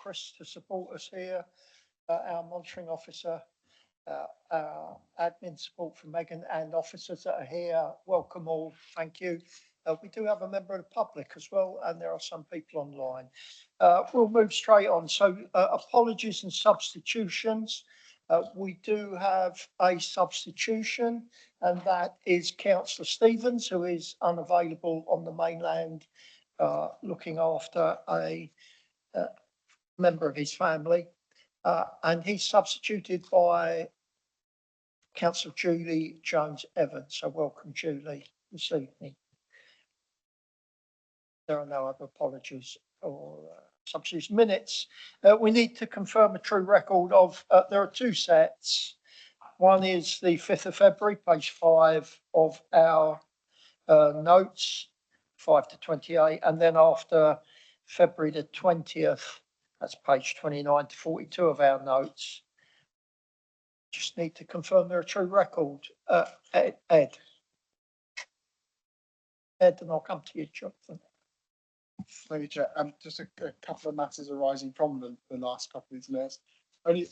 Chris to support us here, our monitoring officer, our admin support from Megan, and officers that are here. Welcome all. Thank you. We do have a member of the public as well, and there are some people online. We'll move straight on. So apologies and substitutions. We do have a substitution, and that is Councillor Stevens, who is unavailable on the mainland, looking after a member of his family. And he's substituted by Councillor Julie Jones-Evans. So welcome, Julie, this evening. There are no other apologies or substitutes. Minutes. We need to confirm a true record of, there are two sets. One is the 5th of February, page 5 of our notes, 5 to 28. And then after February the 20th, that's page 29 to 42 of our notes. Just need to confirm they're a true record. Ed, and I'll come to you, Jonathan. Thank you, Chair. Just a couple of matters arising from the last couple of these minutes. Only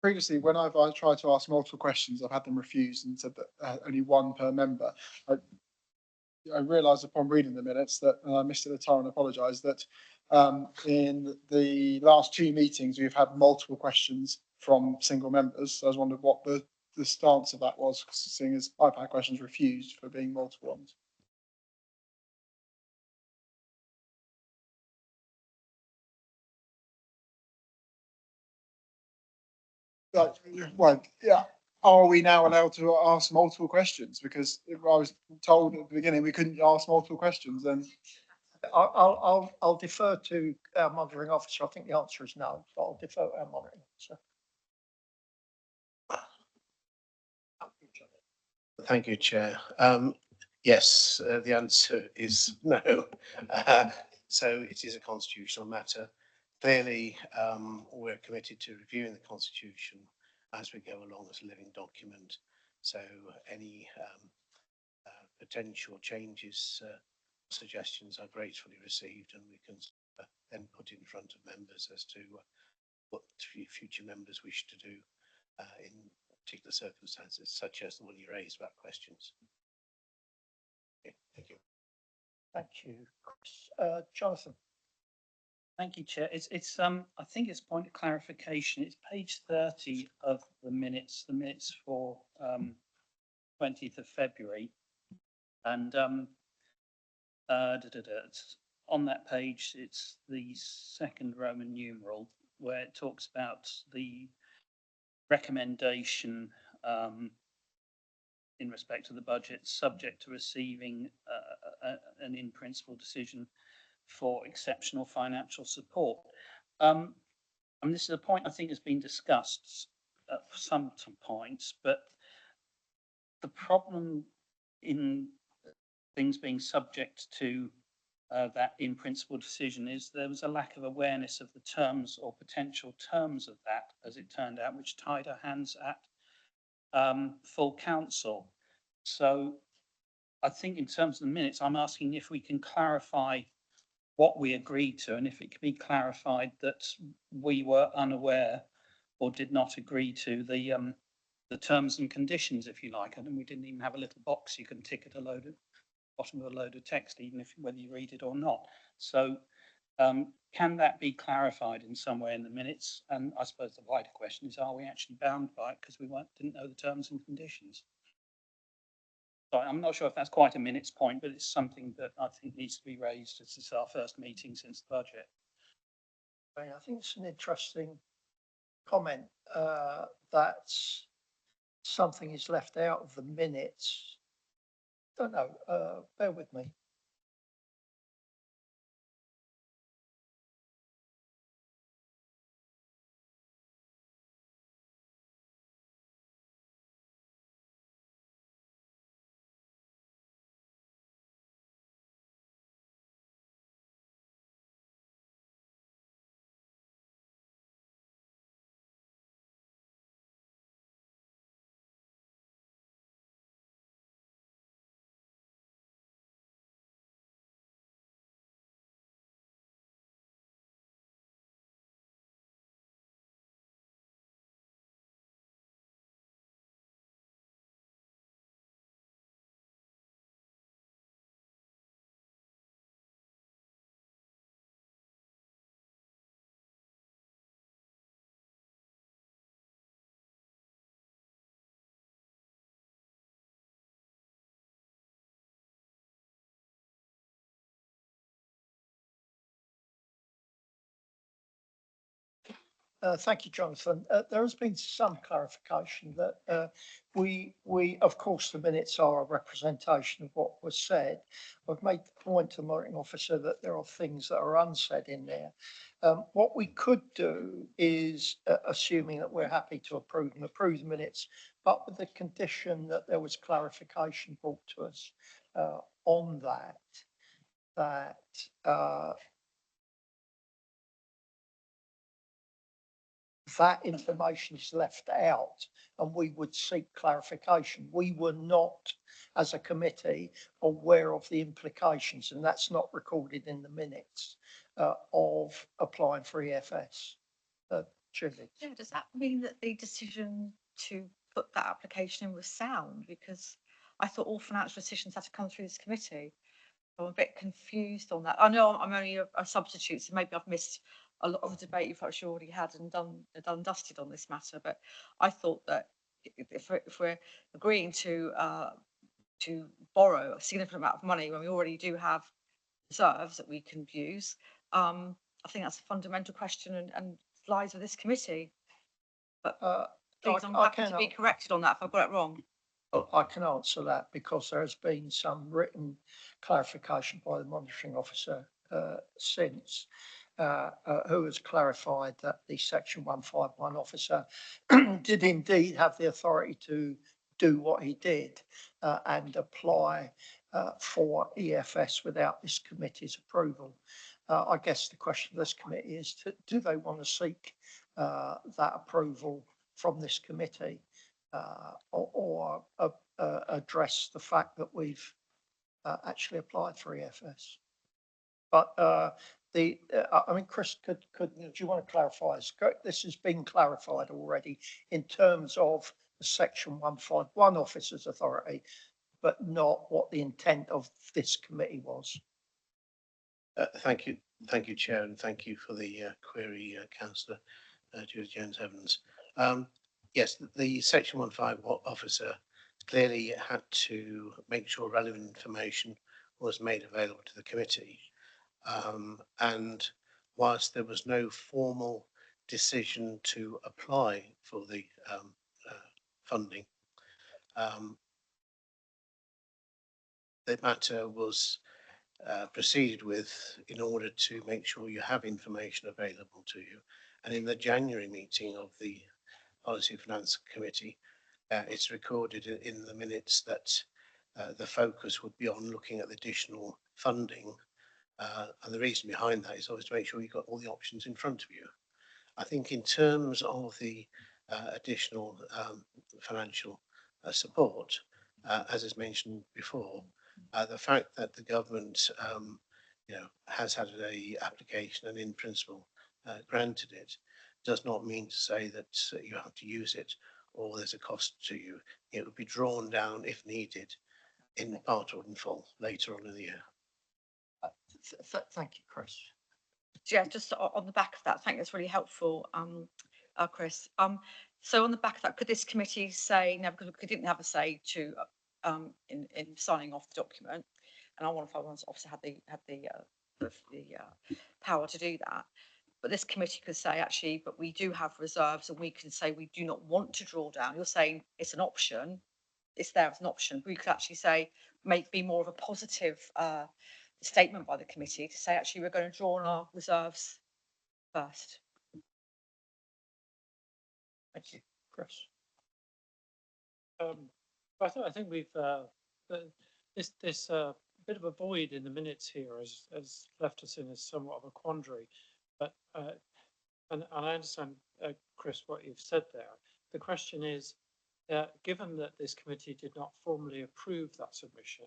previously, when I've tried to ask multiple questions, I've had them refused and said that only one per member. I realised upon reading the minutes that I missed it at the time and apologise that in the last two meetings we've had multiple questions from single members. So I was wondering what the stance of that was, seeing as I've had questions refused for being multiple ones. Well, yeah. Are we now allowed to ask multiple questions? Because if I was told at the beginning we couldn't ask multiple questions, then I'll defer to our monitoring officer. I think the answer is no, but I'll defer to our monitoring officer. Thank you, Chair. Yes, the answer is no. So it is a constitutional matter. Clearly, we're committed to reviewing the Constitution as we go along as a living document. So any potential changes, suggestions are gratefully received, and we can then put in front of members as to what future members wish to do in particular circumstances, such as the one you raised about questions. Okay, thank you. Thank you, Chris. Jonathan. Thank you, Chair. It's I think it's a point of clarification. It's page 30 of the minutes for 20th of February, and on that page it's the second Roman numeral where it talks about the recommendation in respect to the budget, subject to receiving an in-principle decision for exceptional financial support. And this is a point I think has been discussed at some points, but the problem in things being subject to that in-principle decision is there was a lack of awareness of the terms or potential terms of that, as it turned out, which tied our hands at full council. So I think in terms of the minutes, I'm asking if we can clarify what we agreed to, and if it could be clarified that we were unaware or did not agree to the terms and conditions, if you like. And we didn't even have a little box you can tick at bottom of a load of text, even if whether you read it or not. So can that be clarified in some way in the minutes? And I suppose the wider question is, are we actually bound by it because we didn't know the terms and conditions? So I'm not sure if that's quite a minute's point, but it's something that I think needs to be raised as it's our first meeting since the budget. I think it's an interesting comment that something is left out of the minutes. Don't know, bear with me. Thank you, Jonathan. There has been some clarification that of course, the minutes are a representation of what was said. I've made the point to the monitoring officer that there are things that are unsaid in there. What we could do is, assuming that we're happy to approve the minutes, but with the condition that there was clarification brought to us on that that information is left out and we would seek clarification. We were not, as a committee, aware of the implications, and that's not recorded in the minutes of applying for EFS. Julie? Yeah, does that mean that the decision to put that application in was sound? Because I thought all financial decisions had to come through this committee. I'm a bit confused on that. I know I'm only a substitute, so maybe I've missed a lot of the debate you've actually already had and done dusted on this matter. But I thought that if we're agreeing to borrow a significant amount of money when we already do have reserves that we can use, I think that's a fundamental question and lies with this committee. But please, I'm happy to be corrected on that if I've got it wrong. I can answer that because there has been some written clarification by the monitoring officer since, who has clarified that the Section 151 officer did indeed have the authority to do what he did and apply for EFS without this committee's approval. I guess the question of this committee is, do they want to seek that approval from this committee? Or address the fact that we've actually applied for EFS. But I mean, Chris, do you want to clarify? This has been clarified already in terms of the Section 151 officer's authority, but not what the intent of this committee was. Thank you, Chair, and thank you for the query, Councillor Julie Jones-Evans. Yes, the Section 151 officer clearly had to make sure relevant information was made available to the committee. And whilst there was no formal decision to apply for the funding, the matter was proceeded with in order to make sure you have information available to you. And in the January meeting of the Policy Finance Committee, it's recorded in the minutes that the focus would be on looking at the additional funding. And the reason behind that is always to make sure you've got all the options in front of you. I think in terms of the additional financial support, as is mentioned before, the fact that the government has had a application and in principle granted it does not mean to say that you have to use it or there's a cost to you. It would be drawn down if needed in part or in full later on in the year. Thank you, Chris. Yeah, just on the back of that, I think that's really helpful, Chris. So on the back of that, could this committee say, no, because we didn't have a say to in signing off the document, and I want to obviously had the power to do that. But this committee could say, actually, but we do have reserves and we can say we do not want to draw down. You're saying it's an option. It's there as an option. We could actually say, be more of a positive statement by the committee to say, actually, we're going to draw on our reserves first. Thank you, Chris. I think we've this bit of a void in the minutes here has left us in somewhat of a quandary. But and I understand, Chris, what you've said there. The question is, given that this committee did not formally approve that submission,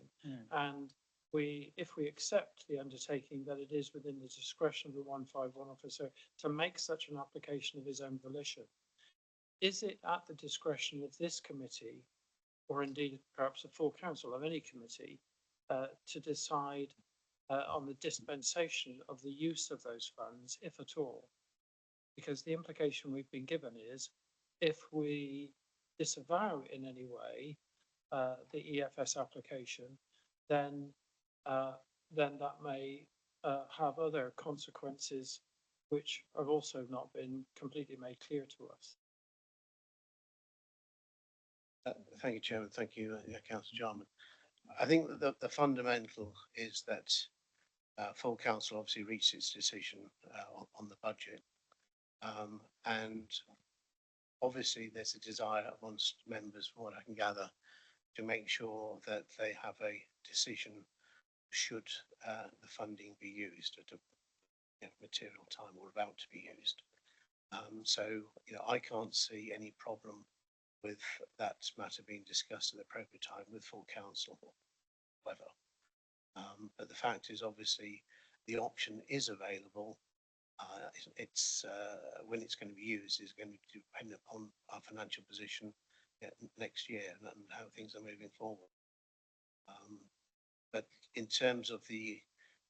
and if we accept the undertaking that it is within the discretion of the 151 officer to make such an application of his own volition, is it at the discretion of this committee, or indeed perhaps a full council of any committee, to decide on the dispensation of the use of those funds, if at all? Because the implication we've been given is, if we disavow in any way the EFS application, then that may have other consequences which have also not been completely made clear to us. Thank you, Chairman. Thank you, Councillor Jarman. I think that the fundamental is that full council obviously reached its decision on the budget. And obviously there's a desire amongst members, from what I can gather, to make sure that they have a decision should the funding be used at a material time or about to be used. So, I can't see any problem with that matter being discussed at the appropriate time with full council, however. But the fact is, obviously, the option is available. It's when it's going to be used is going to depend upon our financial position next year and how things are moving forward. But in terms of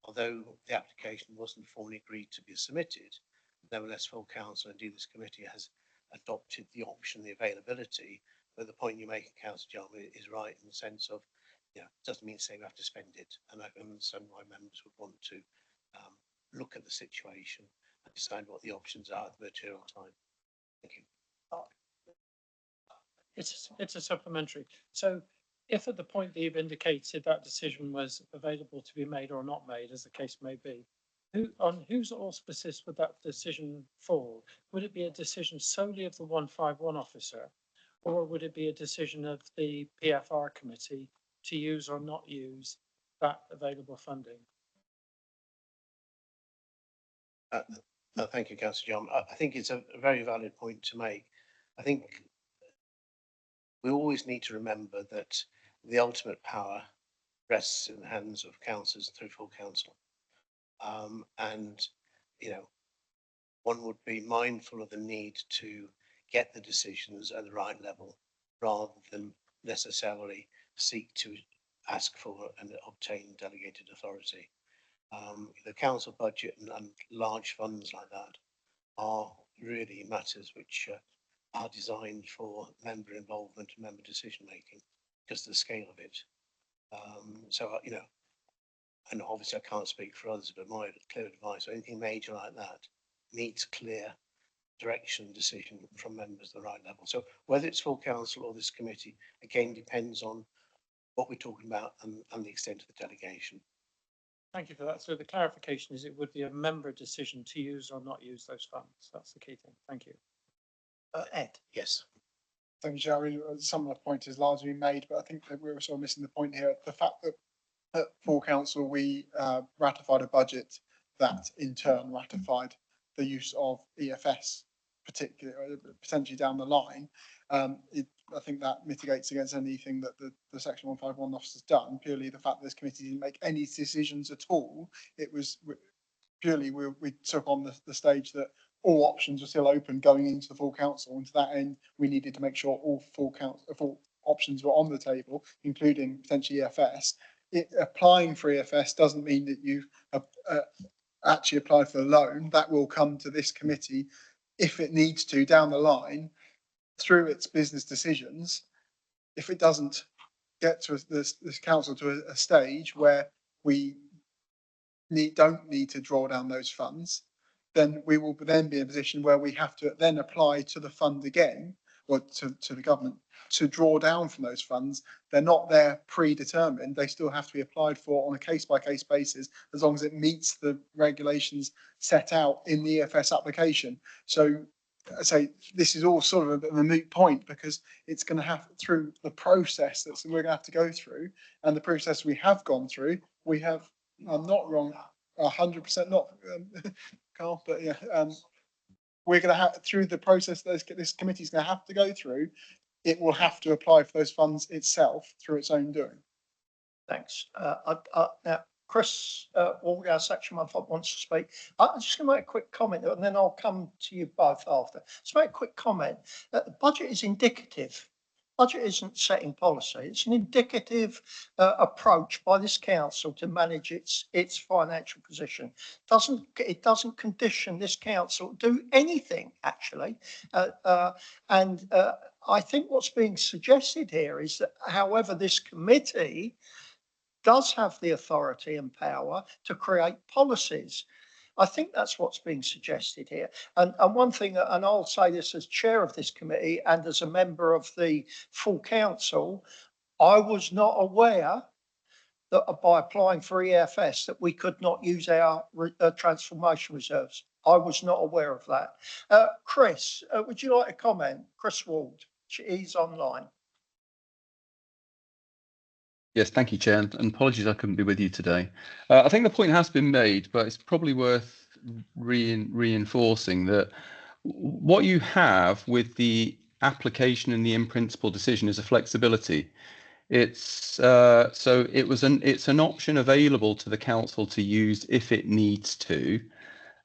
although the application wasn't formally agreed to be submitted, nevertheless, full council, indeed this committee, has adopted the option, the availability. But the point you make, Councillor Jarman, is right in the sense of, it doesn't mean saying we have to spend it. And I can understand why members would want to look at the situation and decide what the options are at the material time. Thank you. It's a supplementary. So if at the point that you've indicated that decision was available to be made or not made, as the case may be, on whose auspices would that decision fall? Would it be a decision solely of the 151 officer, or would it be a decision of the PFR committee to use or not use that available funding? Thank you, Councillor John. I think it's a very valid point to make. I think we always need to remember that the ultimate power rests in the hands of councillors through full council. And, one would be mindful of the need to get the decisions at the right level rather than necessarily seek to ask for and obtain delegated authority. The council budget and large funds like that are really matters which are designed for member involvement and member decision making because of the scale of it. So, and obviously I can't speak for others, but my clear advice, anything major like that needs clear direction and decision from members at the right level. So whether it's full council or this committee, again, depends on what we're talking about and the extent of the delegation. Thank you for that. So the clarification is it would be a member decision to use or not use those funds. That's the key thing. Thank you. Ed? Yes. Thank you, Jerry. Some of the point is largely made, but I think that we're sort of missing the point here. The fact that at full council we ratified a budget that in turn ratified the use of EFS, particularly potentially down the line. I think that mitigates against anything that the Section 151 officer's done. Purely the fact that this committee didn't make any decisions at all. It was purely we took on the stage that all options were still open going into the full council, and to that end, we needed to make sure all full options were on the table, including potentially EFS. Applying for EFS doesn't mean that you've actually applied for a loan. That will come to this committee if it needs to down the line through its business decisions. If it doesn't get to this council to a stage where we don't need to draw down those funds, then we will then be in a position where we have to then apply to the fund again, or to the government, to draw down from those funds. They're not there predetermined. They still have to be applied for on a case-by-case basis, as long as it meets the regulations set out in the EFS application. So I say this is all sort of a bit of a moot point, because it's going to have, through the process that we're going to have to go through, and the process we have gone through, we have, I'm not wrong, 100% not, Carl, but yeah, we're going to have, through the process that this committee is going to have to go through, it will have to apply for those funds itself through its own doing. Thanks. Now, Chris, our Section 151 wants to speak. I'm just going to make a quick comment, and then I'll come to you both after. Just make a quick comment. The budget is indicative. Budget isn't setting policy. It's an indicative approach by this council to manage its financial position. It doesn't condition this council to do anything, actually. I think what's being suggested here is that, however, this committee does have the authority and power to create policies. I think that's what's being suggested here. And one thing, and I'll say this as chair of this committee and as a member of the full council, I was not aware that by applying for EFS that we could not use our transformation reserves. I was not aware of that. Chris, would you like to comment? Chris Ward, he's online. Yes, thank you, Chair, and apologies I couldn't be with you today. I think the point has been made, but it's probably worth reinforcing that what you have with the application and the in-principle decision is a flexibility. It's it's an option available to the council to use if it needs to.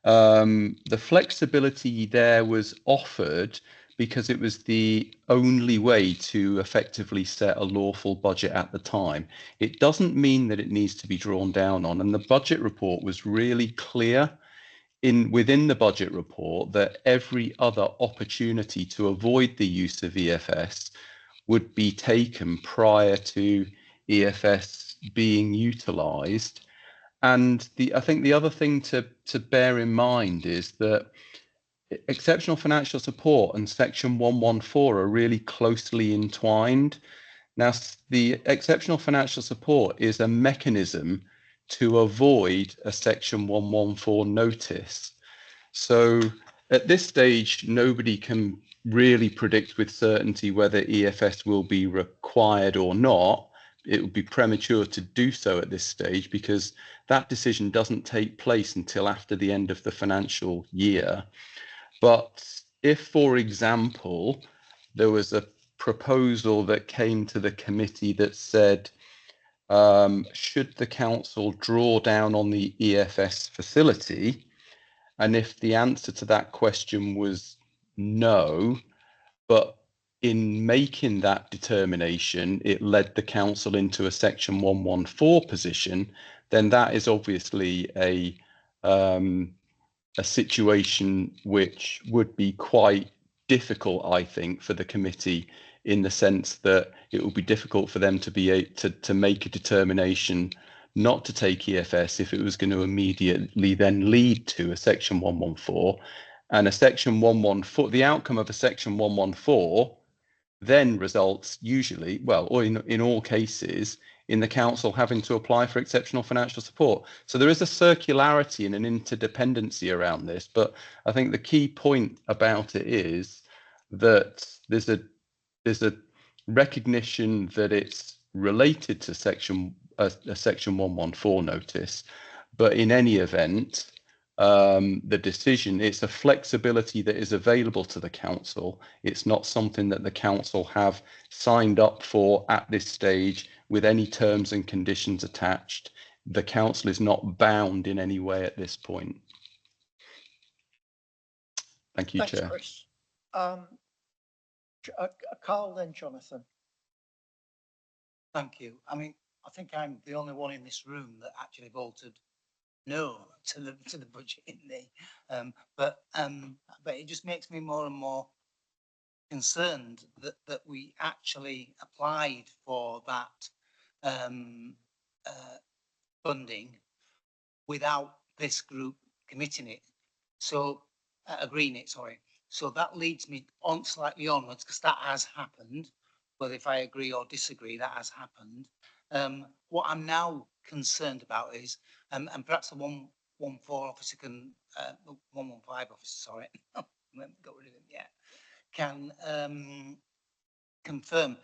The flexibility there was offered because it was the only way to effectively set a lawful budget at the time. It doesn't mean that it needs to be drawn down on, and the budget report was really clear within the budget report that every other opportunity to avoid the use of EFS would be taken prior to EFS being utilised. And I think the other thing to bear in mind is that exceptional financial support and section 114 are really closely entwined. Now, the exceptional financial support is a mechanism to avoid a section 114 notice. So at this stage, nobody can really predict with certainty whether EFS will be required or not. It would be premature to do so at this stage because that decision doesn't take place until after the end of the financial year. But if, for example, there was a proposal that came to the committee that said, should the council draw down on the EFS facility? And if the answer to that question was no, but in making that determination, it led the council into a section 114 position, then that is obviously a situation which would be quite difficult, I think, for the committee, in the sense that it would be difficult for them to be to make a determination not to take EFS if it was going to immediately then lead to a section 114, and a section 114. The outcome of a section 114 then results usually, well, or in all cases, in the council having to apply for exceptional financial support. So there is a circularity and an interdependency around this, but I think the key point about it is that there's a recognition that it's related to a section 114 notice, but in any event, the decision, it's a flexibility that is available to the council. It's not something that the council have signed up for at this stage with any terms and conditions attached. The council is not bound in any way at this point. Thank you, Thanks, Chair. Chris. Carl, then Jonathan. Thank you. I mean, I think I'm the only one in this room that actually voted no to the budget in the, but it just makes me more and more concerned that we actually applied for that funding without this group committing it. So agreeing it, sorry. So that leads me on slightly onwards, because that has happened. Whether if I agree or disagree, that has happened. What I'm now concerned about is, and perhaps the 114 officer can, 115 officer, sorry, I haven't got rid of him yet, can confirm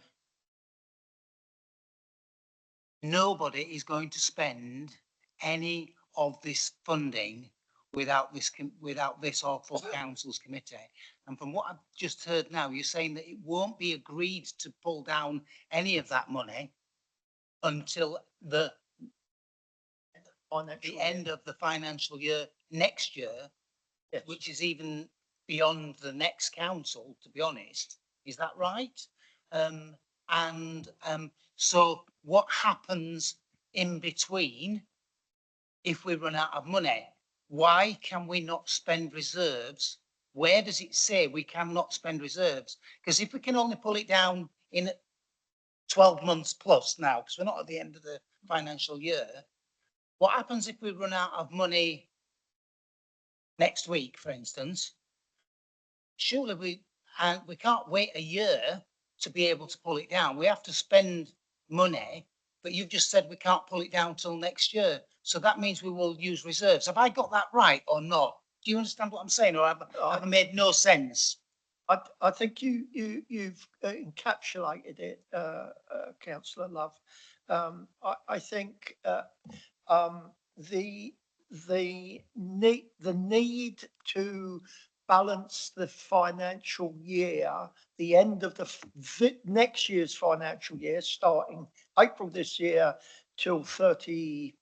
nobody is going to spend any of this funding without this or full council's committee. And from what I've just heard now, you're saying that it won't be agreed to pull down any of that money until the end of the financial year next year, yes, which is even beyond the next council, to be honest. Is that right? So what happens in between if we run out of money? Why can we not spend reserves? Where does it say we cannot spend reserves? Because if we can only pull it down in 12 months plus now, because we're not at the end of the financial year, what happens if we run out of money next week, for instance, surely we can't wait a year to be able to pull it down. We have to spend money, but you've just said we can't pull it down till next year. So that means we will use reserves. Have I got that right or not? Do you understand what I'm saying, or have I made no sense? I think you've encapsulated it, councillor Love. I think the need to balance the financial year, the end of the next year's financial year, starting April this year till 31st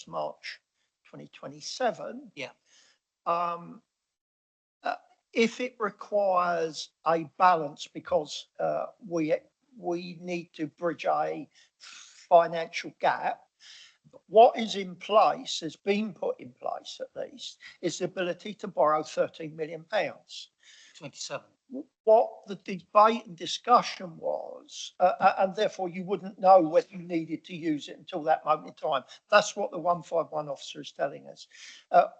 March 2027. Yeah. If it requires a balance because we need to bridge a financial gap, what is in place, has been put in place at least, is the ability to borrow £13 million. 27. What the debate and discussion was, and therefore you wouldn't know whether you needed to use it until that moment in time. That's what the 151 officer is telling us.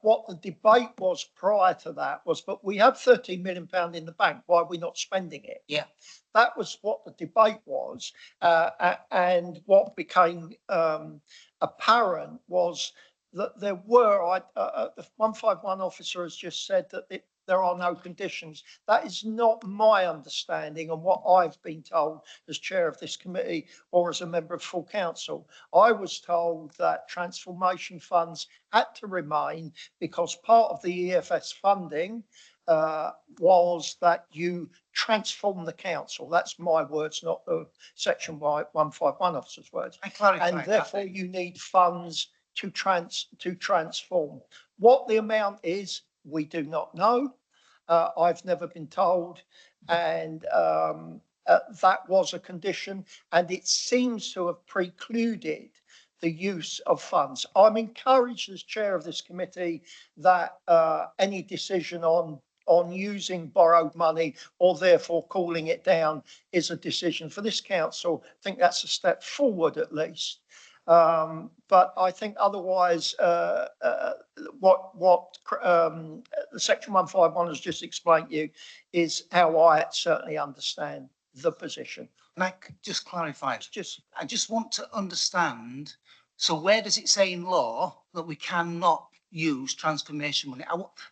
What the debate was prior to that was, but we have £13 million in the bank, why are we not spending it? Yeah. That was what the debate was, and what became apparent was that there were, the 151 officer has just said that there are no conditions. That is not my understanding and what I've been told as chair of this committee or as a member of full council. I was told that transformation funds had to remain because part of the EFS funding was that you transform the council. That's my words, not the section 151 officer's words. I clarify And therefore that. you need funds to transform. What the amount is, we do not know. I've never been told, and that was a condition, and it seems to have precluded the use of funds. I'm encouraged as chair of this committee that any decision on using borrowed money or therefore calling it down is a decision for this council. I think that's a step forward at least. But I think otherwise, what the section 151 has just explained to you is how I certainly understand the position. And I could just clarify it. I just want to understand. So where does it say in law that we cannot use transformation money?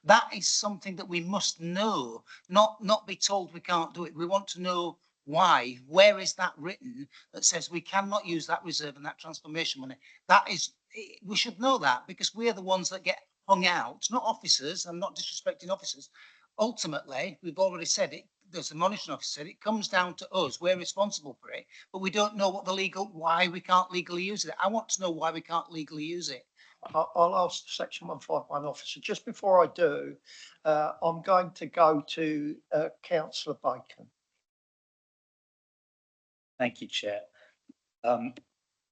That is something that we must know, not be told we can't do it. We want to know why. Where is that written that says we cannot use that reserve and that transformation money? That is, we should know that because we're the ones that get hung out, not officers. I'm not disrespecting officers. Ultimately, we've already said it. There's the monitoring officer said it comes down to us. We're responsible for it, but we don't know why we can't legally use it. I want to know why we can't legally use it. I'll ask the section 151 officer. Just before I do, I'm going to go to Councillor Bacon. Thank you, Chair.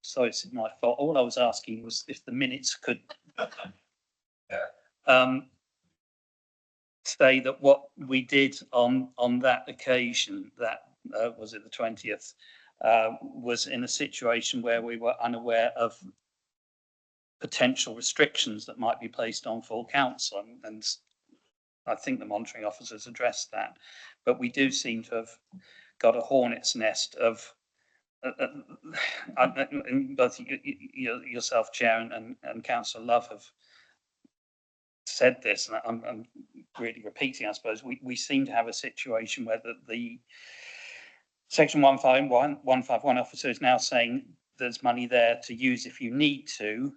Sorry, it's my fault. All I was asking was if the minutes could say that what we did on that occasion, that was it the 20th, was in a situation where we were unaware of potential restrictions that might be placed on full council, and I think the monitoring officers addressed that, but we do seem to have got a hornet's nest of both yourself, Chair, and Councillor Love have said this, and I'm really repeating, I suppose. We seem to have a situation where the section 151 officer is now saying there's money there to use if you need to.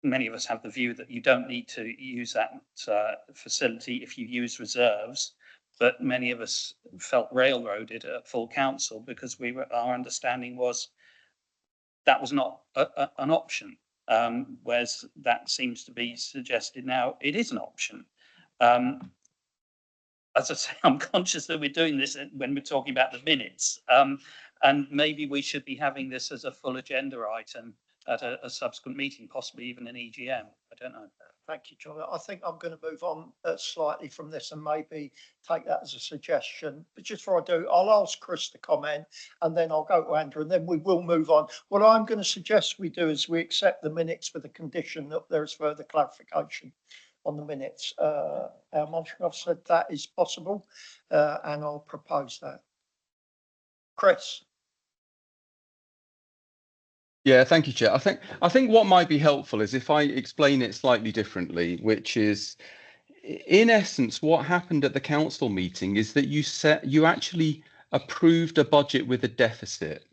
Many of us have the view that you don't need to use that facility if you use reserves, but many of us felt railroaded at full council because our understanding was that was not an option, whereas that seems to be suggested now it is an option. As I say, I'm conscious that we're doing this when we're talking about the minutes, and maybe we should be having this as a full agenda item at a subsequent meeting, possibly even an EGM. I don't know. Thank you, John. I think I'm going to move on slightly from this and maybe take that as a suggestion. But just before I do, I'll ask Chris to comment and then I'll go to Andrew and then we will move on. What I'm going to suggest we do is we accept the minutes with the condition that there is further clarification on the minutes. Our monitoring officer, that is possible, and I'll propose that. Chris. Yeah, thank you, Chair. I think what might be helpful is if I explain it slightly differently, which is, in essence, what happened at the council meeting is that you actually approved a budget with a deficit.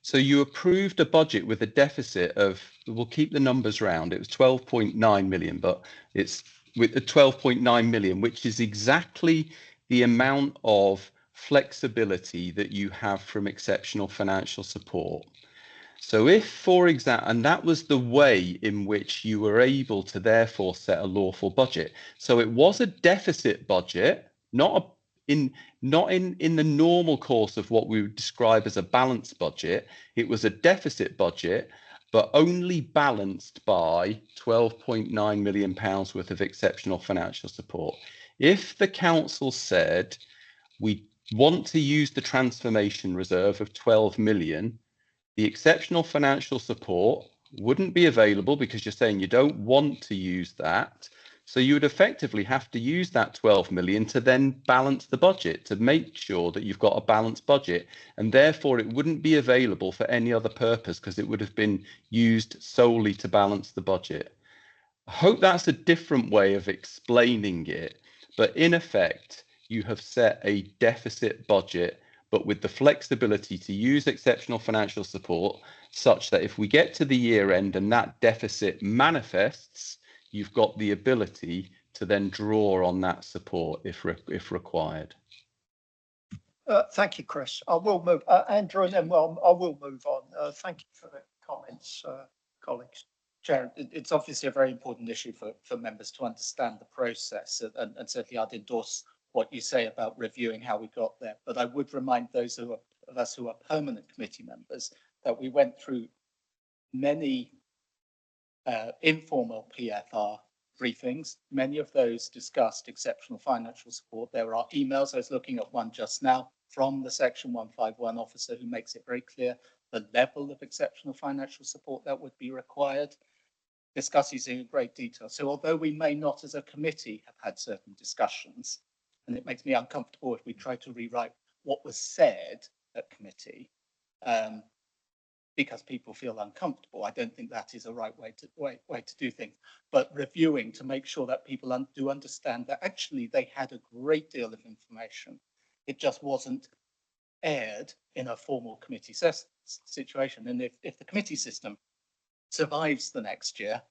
So you approved a budget with a deficit of, we'll keep the numbers round, it was 12.9 million, but it's with 12.9 million, which is exactly the amount of flexibility that you have from exceptional financial support. So if, for example, and that was the way in which you were able to therefore set a lawful budget. So it was a deficit budget, not in the normal course of what we would describe as a balanced budget. It was a deficit budget, but only balanced by £12.9 million worth of exceptional financial support. If the council said, we want to use the transformation reserve of 12 million, the exceptional financial support wouldn't be available because you're saying you don't want to use that. So you would effectively have to use that 12 million to then balance the budget, to make sure that you've got a balanced budget. And therefore it wouldn't be available for any other purpose because it would have been used solely to balance the budget. I hope that's a different way of explaining it. But in effect, you have set a deficit budget, but with the flexibility to use exceptional financial support such that if we get to the year end and that deficit manifests, you've got the ability to then draw on that support if required. Thank you, Chris. I will move, Andrew, and then I will move on. Thank you for the comments, colleagues. Chair, it's obviously a very important issue for members to understand the process, and certainly I'd endorse what you say about reviewing how we got there. But I would remind those of us who are permanent committee members that we went through many informal PFR briefings. Many of those discussed exceptional financial support. There are emails, I was looking at one just now, from the Section 151 officer who makes it very clear the level of exceptional financial support that would be required, discusses in great detail. So although we may not as a committee have had certain discussions, and it makes me uncomfortable if we try to rewrite what was said at committee, because people feel uncomfortable. I don't think that is a right way to do things. But reviewing to make sure that people do understand that actually they had a great deal of information. It just wasn't aired in a formal committee situation. And if the committee system survives the next year,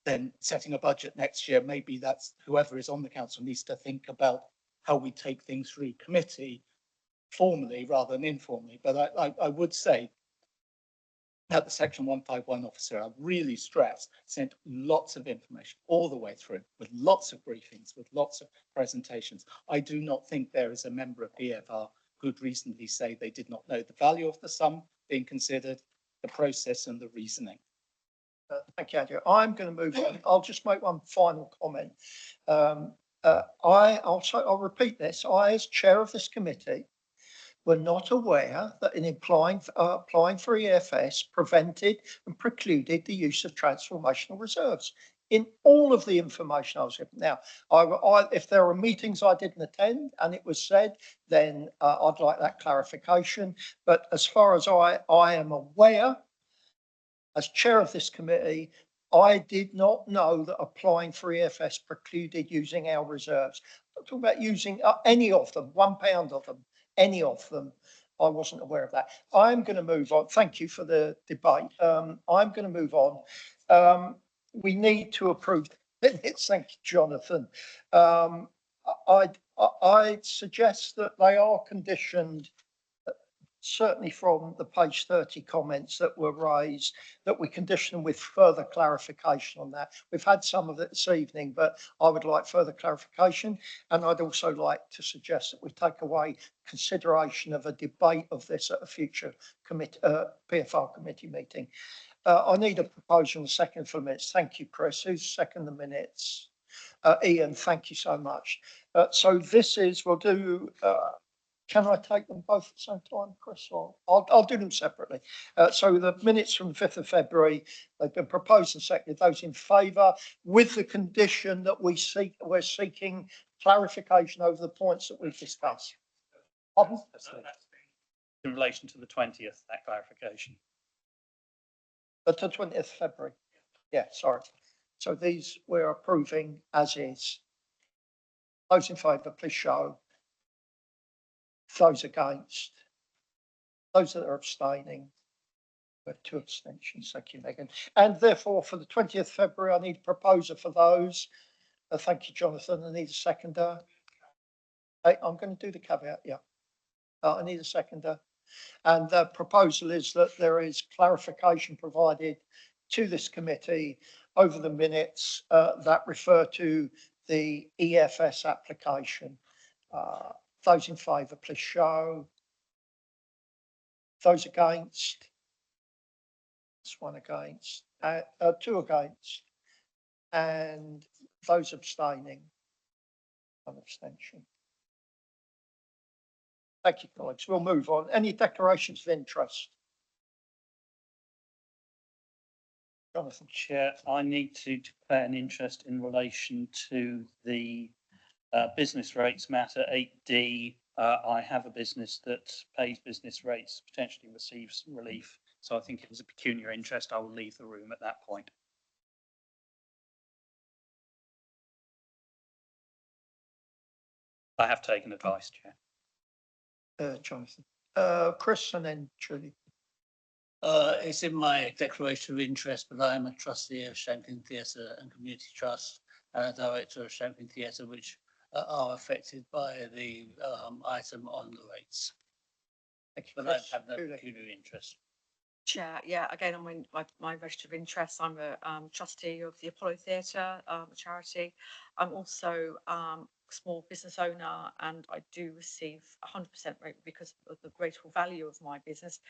then setting a budget next year, maybe that's whoever is on the council needs to think about how we take things through committee formally rather than informally. But I would say that the Section 151 officer, I really stress, sent lots of information all the way through with lots of briefings, with lots of presentations. I do not think there is a member of PFR who'd reasonably say they did not know the value of the sum being considered, the process and the reasoning. Thank you, Andrew. I'm going to move on. I'll just make one final comment. I'll repeat this. I, as chair of this committee, were not aware that in applying for EFS prevented and precluded the use of transformational reserves in all of the information I was given. Now, if there are meetings I didn't attend and it was said, then I'd like that clarification. But as far as I am aware, as chair of this committee, I did not know that applying for EFS precluded using our reserves. I'm talking about using any of them, £1 of them, any of them. I wasn't aware of that. I'm going to move on. Thank you for the debate. I'm going to move on. We need to approve the minutes. Thank you, Jonathan. I'd suggest that they are conditioned, certainly from the page 30 comments that were raised, that we condition them with further clarification on that. We've had some of it this evening, but I would like further clarification. And I'd also like to suggest that we take away consideration of a debate of this at a future PFR committee meeting. I need a proposal and a second for the minutes. Thank you, Chris. Who's second the minutes? Ian, thank you so much. So this is, we'll do, can I take them both at the same time, Chris, or I'll do them separately. So the minutes from the 5th of February, they've been proposed and seconded. Those in favour, with the condition that we're seeking clarification over the points that we've discussed. Pardon? In relation to the 20th, that clarification. The 20th February. Yeah, sorry. So these we're approving as is. Those in favour, please show. Those against. Those that are abstaining. We have 2 abstentions. Thank you, Megan. And therefore, for the 20th February, I need a proposer for those. Thank you, Jonathan. I need a seconder. I'm going to do the caveat, yeah. I need a seconder. And the proposal is that there is clarification provided to this committee over the minutes that refer to the EFS application. Those in favour, please show. Those against? That's 1 against, 2 against. And those abstaining? 1 abstention. Thank you, colleagues. We'll move on. Any declarations of interest? Jonathan. Chair, I need to declare an interest in relation to the business rates matter 8D. I have a business that pays business rates, potentially receives relief. So I think it was a pecuniary interest. I will leave the room at that point. I have taken advice, Chair. Jonathan. Chris and then Julie. It's in my declaration of interest, but I am a trustee of Shanklin Theatre and Community Trust and a director of Shanklin Theatre, which are affected by the item on the rates. Thank you, But I Chris. have no Julie. pecuniary interest. Chair, yeah, again, I'm in my register of interest. I'm a trustee of the Apollo Theatre, a charity. I'm also a small business owner, and I do receive 100% rate because of the grateful value of my business.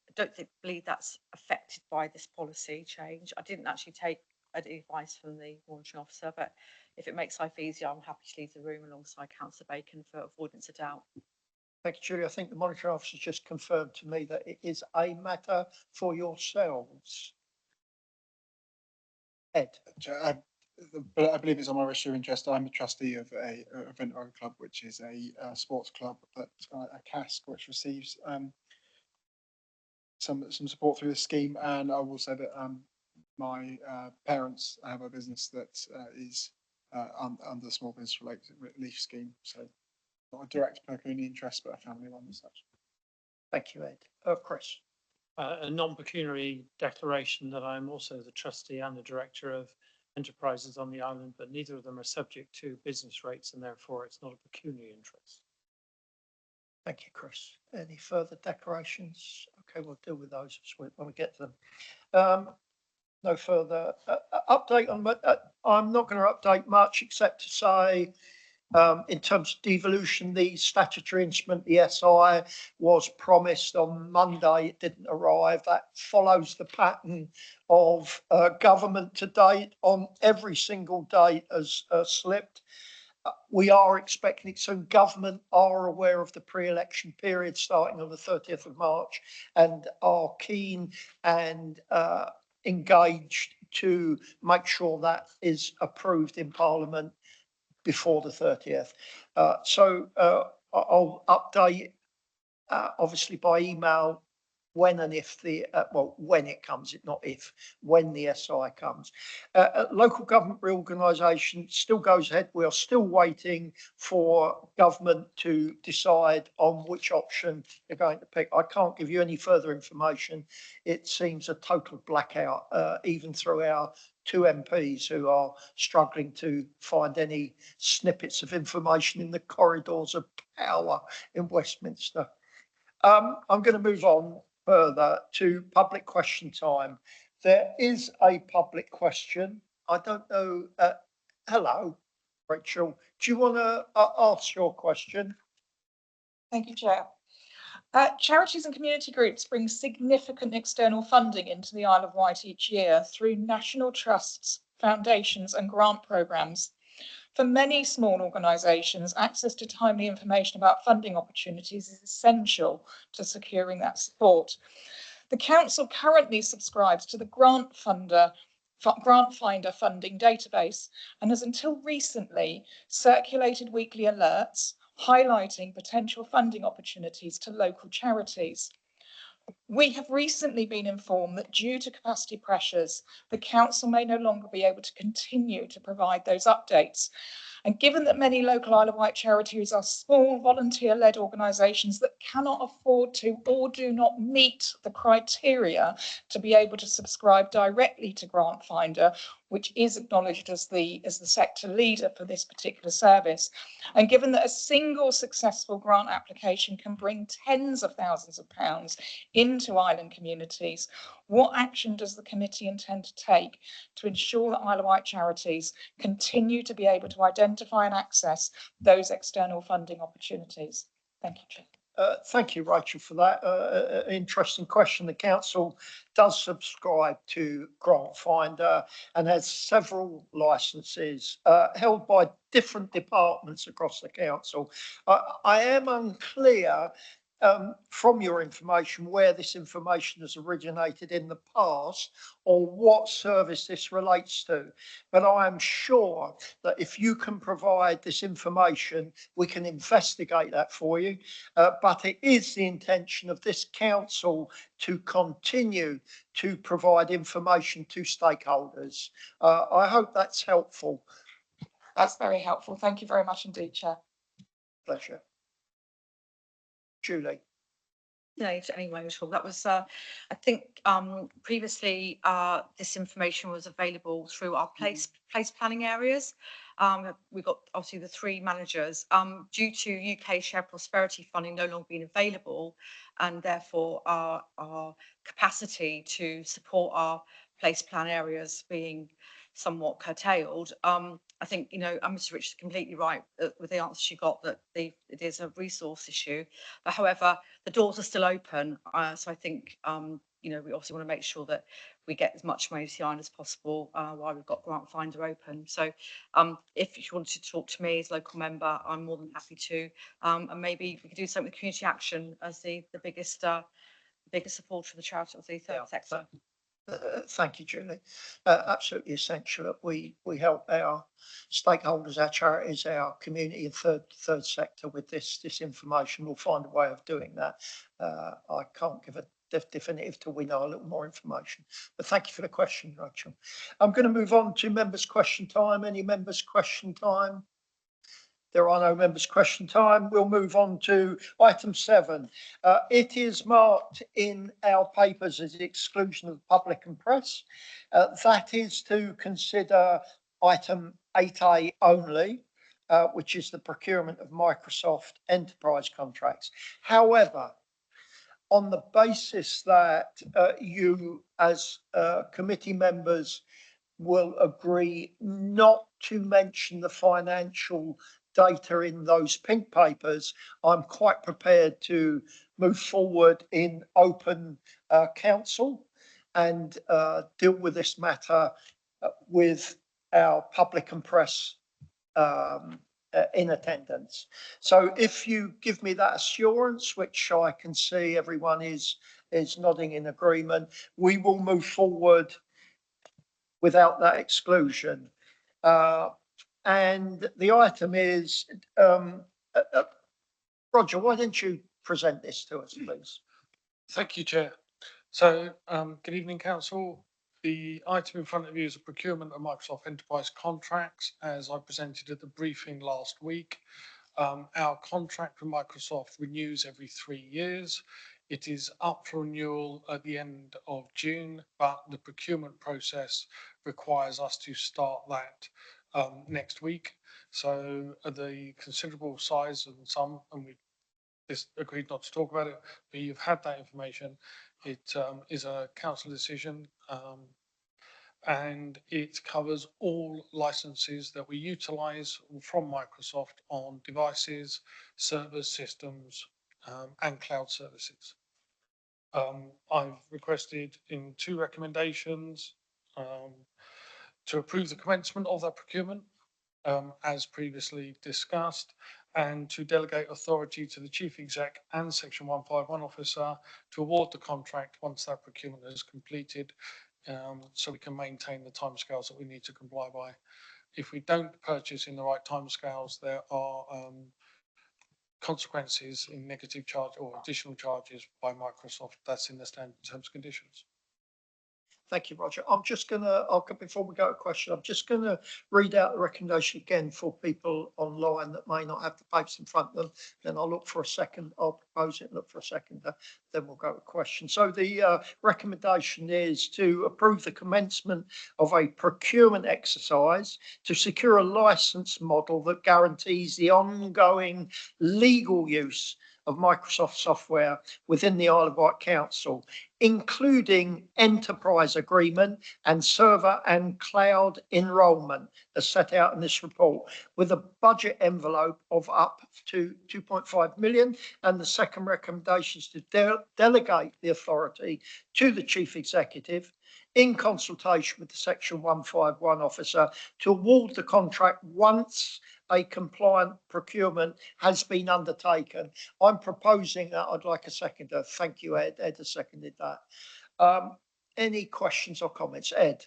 I don't believe that's affected by this policy change. I didn't actually take any advice from the monitoring officer, but if it makes life easier, I'm happy to leave the room alongside Councillor Bacon for avoidance of doubt. Thank you, Julie. I think the monitoring officer just confirmed to me that it is a matter for yourselves. Ed. I believe it's on my register of interest. I'm a trustee of a event club, which is a sports club that a cask which receives some support through the scheme. And I will say that my parents have a business that is under the small business relief scheme. So not a direct pecuniary interest, but a family one as such. Thank you, Ed. Chris. A non-pecuniary declaration that I'm also the trustee and the director of enterprises on the island, but neither of them are subject to business rates, and therefore it's not a pecuniary interest. Thank you, Chris. Any further declarations? Okay, we'll deal with those when we get to them. No further update on, I'm not going to update much except to say, in terms of devolution, the statutory instrument, the SI, was promised on Monday. It didn't arrive. That follows the pattern of government to date. On every single date has slipped. We are expecting it soon. Government are aware of the pre-election period starting on the 30th of March and are keen and engaged to make sure that is approved in Parliament before the 30th. So I'll update obviously by email when and if the, well, when it comes, not if, when the SI comes. Local government reorganisation still goes ahead. We are still waiting for government to decide on which option they're going to pick. I can't give you any further information. It seems a total blackout, even through our 2 MPs who are struggling to find any snippets of information in the corridors of power in Westminster. I'm going to move on further to public question time. There is a public question. I don't know. Hello, Rachel. Do you want to ask your question? Thank you, Chair. Charities and community groups bring significant external funding into the Isle of Wight each year through national trusts, foundations and grant programmes. For many small organisations, access to timely information about funding opportunities is essential to securing that support. The council currently subscribes to the Grant Finder funding database and has until recently circulated weekly alerts highlighting potential funding opportunities to local charities. We have recently been informed that due to capacity pressures, the council may no longer be able to continue to provide those updates. And given that many local Isle of Wight charities are small volunteer-led organisations that cannot afford to or do not meet the criteria to be able to subscribe directly to Grant Finder, which is acknowledged as the sector leader for this particular service, and given that a single successful grant application can bring tens of thousands of pounds into island communities, what action does the committee intend to take to ensure that Isle of Wight charities continue to be able to identify and access those external funding opportunities? Thank you, Chair. Thank you, Rachel, for that interesting question. The council does subscribe to Grant Finder and has several licences held by different departments across the council. I am unclear from your information where this information has originated in the past or what service this relates to. But I am sure that if you can provide this information, we can investigate that for you. But it is the intention of this council to continue to provide information to stakeholders. I hope that's helpful. That's very helpful. Thank you very much indeed, Chair. Pleasure. Julie. No, anyway, at all. That was, I think, previously this information was available through our place planning areas. We've got obviously the 3 managers. Due to UK Shared Prosperity funding no longer being available, and therefore our capacity to support our place plan areas being somewhat curtailed, I think, Mr. Rich is completely right with the answer she got, that it is a resource issue. But however, the doors are still open. So I think, we obviously want to make sure that we get as much money to the island as possible while we've got Grant Finder open. So if you wanted to talk to me as local member, I'm more than happy to. And maybe we could do something with community action as the biggest supporter of the charity of the third sector. Thank you, Julie. Absolutely essential that we help our stakeholders, our charities, our community and third sector with this information. We'll find a way of doing that. I can't give a definitive till we know a little more information. But thank you for the question, Rachel. I'm going to move on to members' question time. Any members' question time? There are no members' question time. We'll move on to item 7. It is marked in our papers as the exclusion of the public and press. That is to consider item 8A only, which is the procurement of Microsoft enterprise contracts. However, on the basis that you as committee members will agree not to mention the financial data in those pink papers, I'm quite prepared to move forward in open council and deal with this matter with our public and press in attendance. So if you give me that assurance, which I can see everyone is nodding in agreement, we will move forward without that exclusion. And the item is, Roger, why don't you present this to us, please? Thank you, Chair. So, good evening, Council. The item in front of you is a procurement of Microsoft enterprise contracts, as I presented at the briefing last week. Our contract with Microsoft renews every 3 years. It is up for renewal at the end of June, but the procurement process requires us to start that next week. So the considerable size of the sum, and we agreed not to talk about it, but you've had that information. It is a council decision, and it covers all licenses that we utilize from Microsoft on devices, servers, systems, and cloud services. I've requested in 2 recommendations to approve the commencement of that procurement, as previously discussed, and to delegate authority to the chief exec and section 151 officer to award the contract once that procurement is completed, so we can maintain the timescales that we need to comply by. If we don't purchase in the right timescales, there are consequences in negative charge or additional charges by Microsoft. That's in the standard terms and conditions. Thank you, Roger. I'm just gonna, before we go to question, I'm just gonna read out the recommendation again for people online that may not have the papers in front of them. Then I'll look for a second, I'll propose it and look for a second, then we'll go to question. So the recommendation is to approve the commencement of a procurement exercise to secure a license model that guarantees the ongoing legal use of Microsoft software within the Isle of Wight Council, including enterprise agreement and server and cloud enrolment as set out in this report, with a budget envelope of up to 2.5 million. And the second recommendation is to delegate the authority to the chief executive in consultation with the section 151 officer to award the contract once a compliant procurement has been undertaken. I'm proposing that. I'd like a seconder. Thank you, Ed. Ed has seconded that. Any questions or comments? Ed?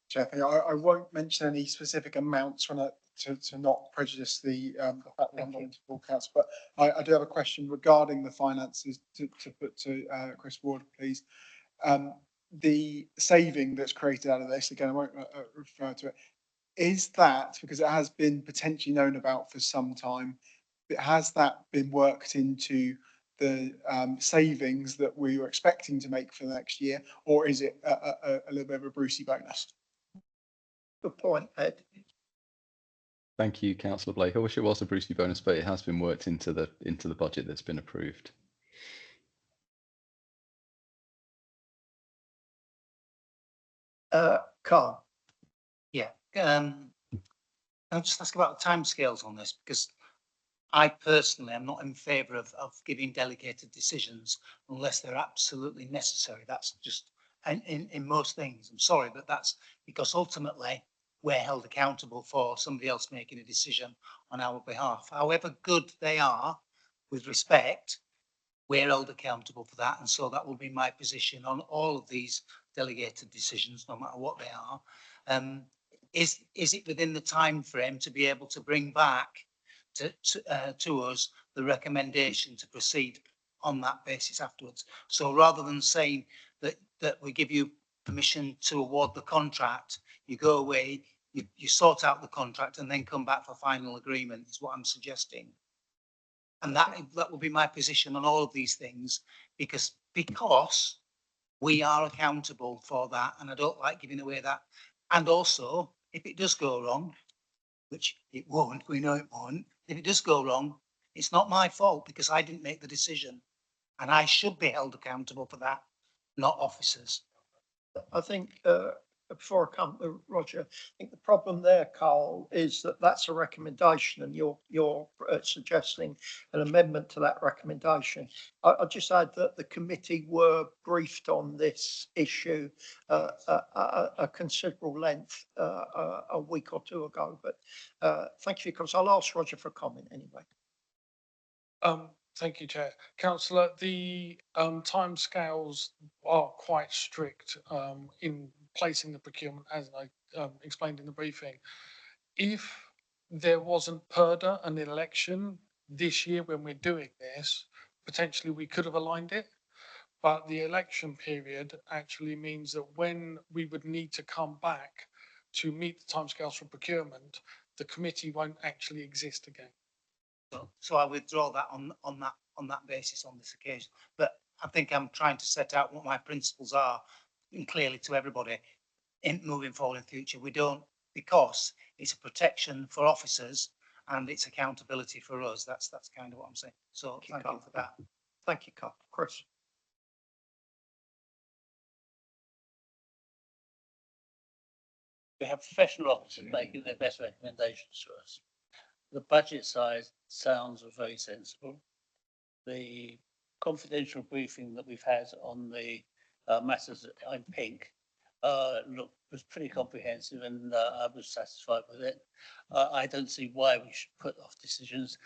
Chair, I won't mention any specific amounts when to not prejudice the fact that I'm not into full council, but I do have a question regarding the finances to put to Chris Ward, please. The saving that's created out of this, again, I won't refer to it. Is that, because it has been potentially known about for some time, has that been worked into the savings that we were expecting to make for the next year, or is it a little bit of a Brucey bonus? Good point, Ed. Thank you, Councillor Blake. I wish it was a Brucey bonus, but it has been worked into the budget that's been approved. Carl? Yeah, I'll just ask about the timescales on this, because I personally am not in favour of giving delegated decisions unless they're absolutely necessary. That's just in most things. I'm sorry, but that's because ultimately we're held accountable for somebody else making a decision on our behalf. However good they are, with respect, we're held accountable for that. And so that will be my position on all of these delegated decisions, no matter what they are. Is it within the time frame to be able to bring back to us the recommendation to proceed on that basis afterwards? So rather than saying that we give you permission to award the contract, you go away, you sort out the contract and then come back for final agreement, is what I'm suggesting. And that will be my position on all of these things, because we are accountable for that, and I don't like giving away that. And also, if it does go wrong, which it won't, we know it won't, if it does go wrong, it's not my fault because I didn't make the decision, and I should be held accountable for that, not officers. I think before I come to Roger, I think the problem there, Carl, is that that's a recommendation and you're suggesting an amendment to that recommendation. I just add that the committee were briefed on this issue a considerable length a week or two ago, but thank you, because I'll ask Roger for a comment anyway. Thank you, Chair. Councillor, the timescales are quite strict in placing the procurement, as I explained in the briefing. If there wasn't PERDA, an election this year when we're doing this, potentially we could have aligned it. But the election period actually means that when we would need to come back to meet the timescales for procurement, the committee won't actually exist again. So I withdraw that on that basis on this occasion. But I think I'm trying to set out what my principles are, and clearly to everybody in moving forward in future. We don't, because it's a protection for officers and it's accountability for us. That's kind of what I'm saying. So thank you for that. Thank you, Carl. Chris? We have professional officers making their best recommendations to us. The budget size sounds very sensible. the confidential briefing that we've had on the matters in pink was pretty comprehensive, and I was satisfied with it. I don't see why we should put off decisions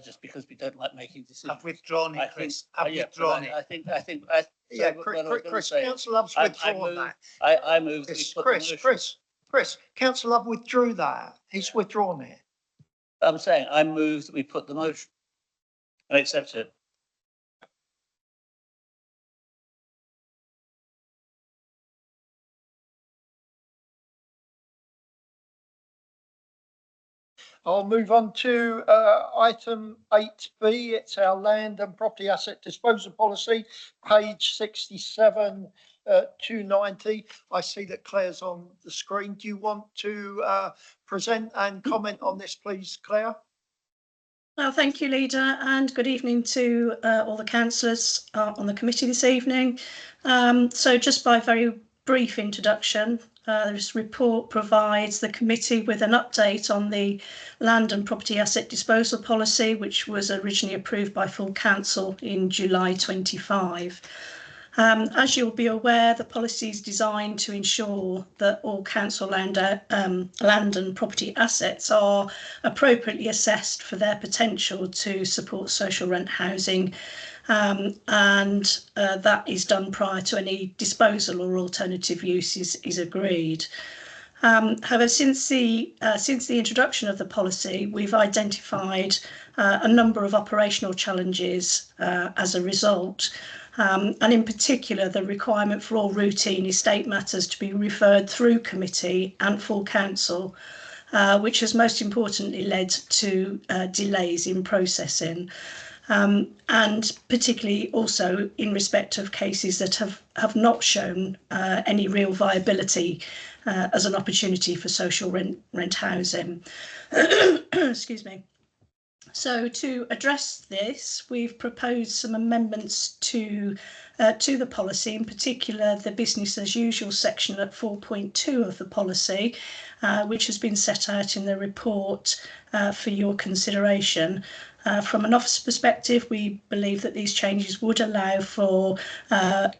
just because we don't like making decisions. I've withdrawn I it, think- Chris. I've yeah, but withdrawn it. I think. Yeah, so what I was gonna Chris, say, councillor Love's I withdrawn move- that. I move that we put the motion. Chris, councillor Love withdrew that. He's withdrawn it. I'm saying I move that we put the motion and accept it. I'll move on to item 8B. It's our land and property asset disposal policy, page 67 to 90. I see that Claire's on the screen. Do you want to present and comment on this, please, Claire? Well, thank you, Leader, and good evening to all the councillors on the committee this evening. So just by very brief introduction, this report provides the committee with an update on the land and property asset disposal policy, which was originally approved by full council in July 25. As you'll be aware, the policy is designed to ensure that all council land and property assets are appropriately assessed for their potential to support social rent housing, and that is done prior to any disposal or alternative use is agreed. However, since the introduction of the policy, we've identified a number of operational challenges as a result. And in particular, the requirement for all routine estate matters to be referred through committee and full council, which has most importantly led to delays in processing, and particularly also in respect of cases that have not shown any real viability as an opportunity for social rent housing. Excuse me. So to address this, we've proposed some amendments to the policy, in particular the business as usual section at 4.2 of the policy, which has been set out in the report for your consideration. From an officer perspective, we believe that these changes would allow for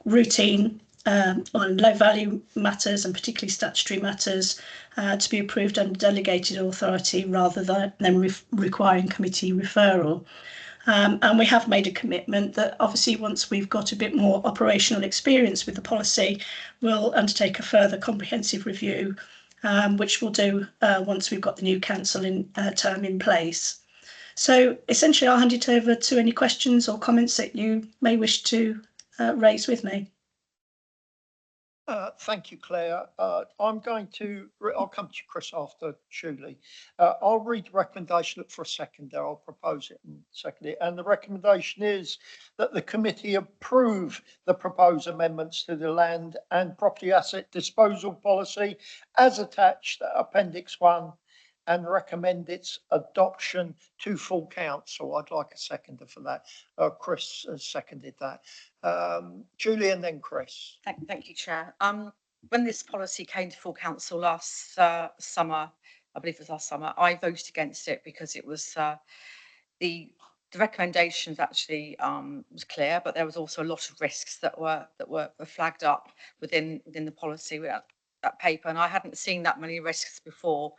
routine on low value matters and particularly statutory matters to be approved under delegated authority rather than requiring committee referral. And we have made a commitment that obviously once we've got a bit more operational experience with the policy, we'll undertake a further comprehensive review, which we'll do once we've got the new council term in place. So essentially I'll hand it over to any questions or comments that you may wish to raise with me. Thank you, Claire. I'll come to you, Chris, after Julie. I'll read the recommendation. Look for a second there. I'll propose it and second it. And the recommendation is that the committee approve the proposed amendments to the land and property asset disposal policy as attached at Appendix 1 and recommend its adoption to full council. I'd like a seconder for that. Chris has seconded that. Julie and then Chris. Thank you, Chair. When this policy came to full council last summer, I believe it was last summer, I voted against it because it was the recommendations actually was clear, but there was also a lot of risks that were flagged up within the policy with that paper, and I hadn't seen that many risks before.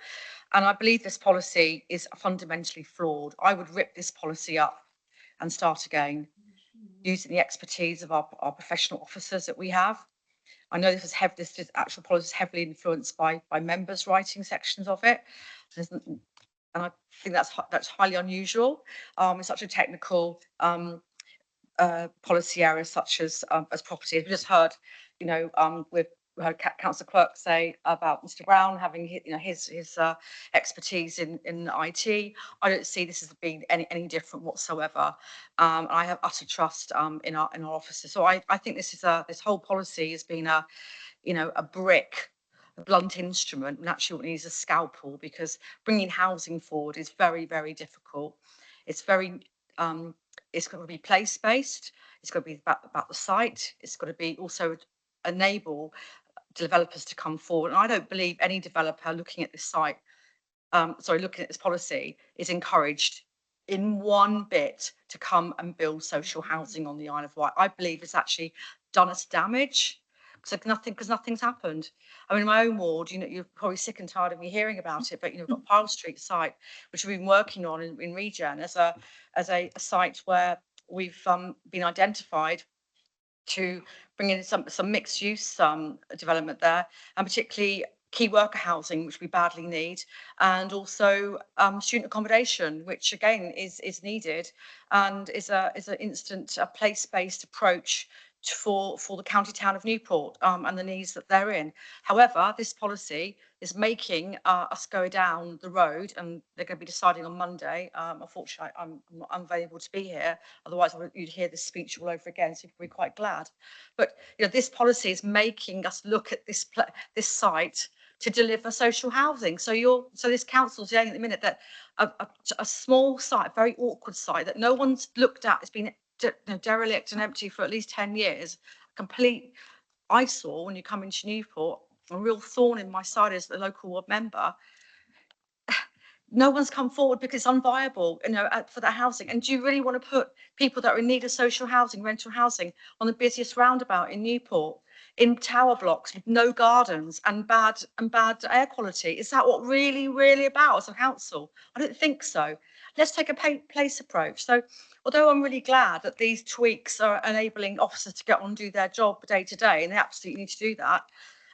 And I believe this policy is fundamentally flawed. I would rip this policy up and start again, using the expertise of our professional officers that we have. I know this actual policy is heavily influenced by members writing sections of it, and I think that's highly unusual in such a technical policy area such as property. As we just heard, we heard Councillor Quirk say about Mr. Brown having his expertise in IT. I don't see this as being any different whatsoever. I have utter trust in our officers. So I think this whole policy has been a brick, a blunt instrument, and actually what needs a scalpel, because bringing housing forward is very, very difficult. It's very it's got to be place based. It's got to be about the site. It's got to be also enable developers to come forward. And I don't believe any developer looking at this site, looking at this policy, is encouraged in one bit to come and build social housing on the Isle of Wight. I believe it's actually done us damage because nothing's happened. I mean, in my own ward, you know, you're probably sick and tired of me hearing about it, but you know, we've got Pile Street site, which we've been working on in Regen as a site where we've been identified to bring in some mixed use development there, and particularly key worker housing, which we badly need, and also student accommodation, which again is needed and is an instant place-based approach for the county town of Newport and the needs that they're in. However, this policy is making us go down the road, and they're going to be deciding on Monday. Unfortunately, I'm not unavailable to be here. Otherwise, you'd hear this speech all over again, so you'd be quite glad. But you know, this policy is making us look at this site to deliver social housing. So this council's saying at the minute that a small site, very awkward site that no one's looked at, it's been derelict and empty for at least 10 years, complete eyesore when you come into Newport, a real thorn in my side as the local ward member. No one's come forward because it's unviable, you know, for that housing. And do you really want to put people that are in need of social housing, rental housing, on the busiest roundabout in Newport, in tower blocks with no gardens and bad air quality? Is that what really about as a council? I don't think so. Let's take a place approach. So although I'm really glad that these tweaks are enabling officers to get on and do their job day to day, and they absolutely need to do that.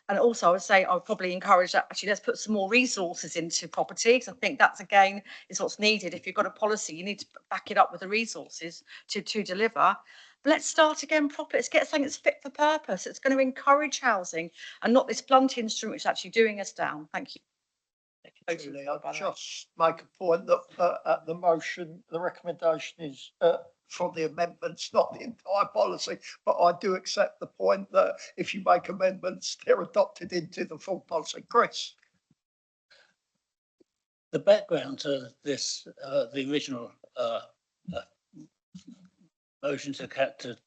And also I would say I would probably encourage that actually let's put some more resources into property, because I think that's again is what's needed. If you've got a policy, you need to back it up with the resources to deliver. But let's start again properly. Let's get something that's fit for purpose. It's going to encourage housing and not this blunt instrument which is actually doing us down. Thank you. Basically, I'll just make a point that the motion, the recommendation is for the amendments, not the entire policy. But I do accept the point that if you make amendments, they're adopted into the full policy. Chris. The background to this, the original motion to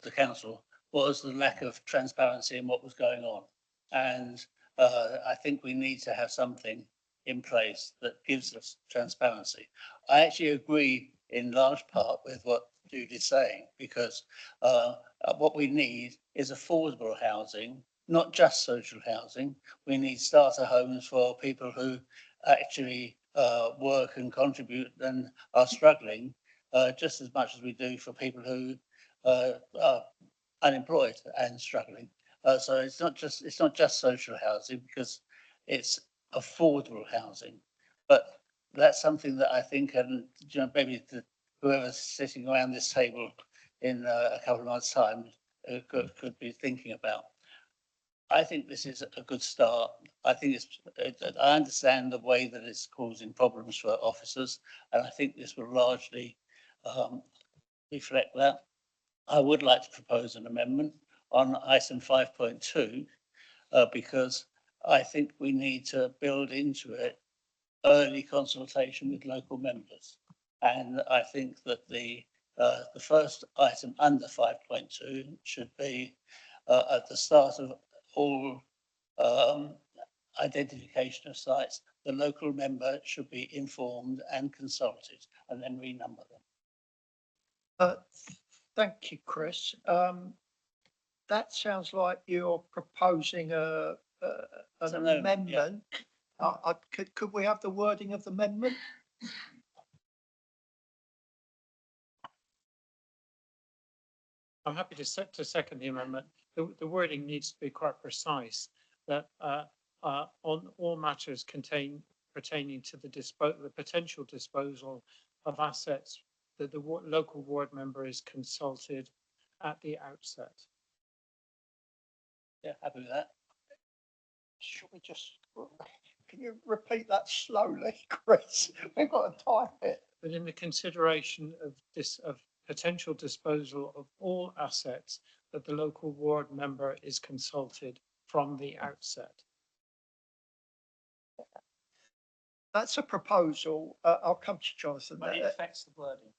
the council was the lack of transparency in what was going on. And I think we need to have something in place that gives us transparency. I actually agree in large part with what Judy's saying, because what we need is affordable housing, not just social housing. We need starter homes for people who actually work and contribute and are struggling, just as much as we do for people who are unemployed and struggling. So it's not just social housing, because it's affordable housing. But that's something that I think, and you know, maybe whoever's sitting around this table in a couple of months' time could be thinking about. I think this is a good start. I think I understand the way that it's causing problems for officers, and I think this will largely reflect that. I would like to propose an amendment on item 5.2 because I think we need to build into it early consultation with local members. And I think that the first item under 5.2 should be at the start of all identification of sites, the local member should be informed and consulted, and then renumber them. Thank you, Chris. That sounds like you're proposing an amendment. Yeah. Could we have the wording of the amendment? I'm happy to second the amendment. The wording needs to be quite precise, that on all matters pertaining to the potential disposal of assets, that the local ward member is consulted at the outset. Yeah, happy with that. Should we just, can you repeat that slowly, Chris? We've got to type it. But in the consideration of potential disposal of all assets, that the local ward member is consulted from the outset. That's a proposal. I'll come to Jonathan. But it affects the wording.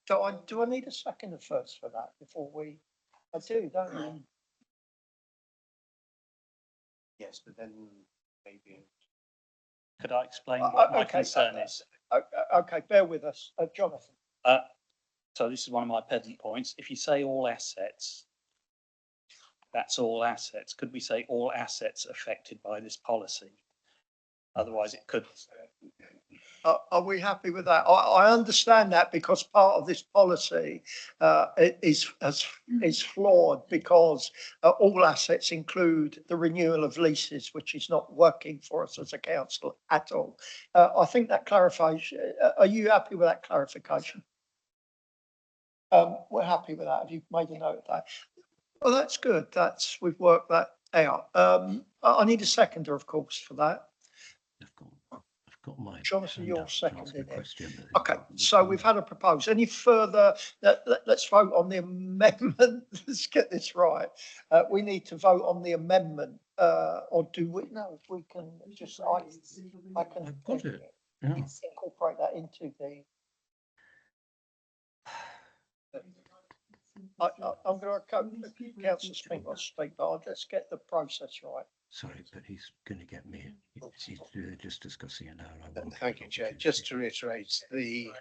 Do I need a second first for that before we? I do, don't I? Yes, but then maybe. Could I explain what my okay, concern is? Okay, bear with us, Jonathan. So this is one of my pedant points. If you say all assets, that's all assets. Could we say all assets affected by this policy? Otherwise it could. Are we happy with that? I understand that because part of this policy is flawed because all assets include the renewal of leases, which is not working for us as a council at all. I think that clarifies. Are you happy with that clarification? We're happy with that. Have you made a note of that? Well, that's good. We've worked that out. I need a seconder, of course, for that. I've got my. Jonathan, you're hand up to ask a seconding it. question. Okay, so we've had a proposal. Any further? Let's vote on the amendment. Let's get this right. We need to vote on the amendment, or do we? No, we can just. I can. I've got it. Yeah. Incorporate that into the. I'm going to Councillor Spink will speak, but let's get the process right. Sorry, but he's going to get me. He's just discussing it now. Thank you, Chair. Just to reiterate, the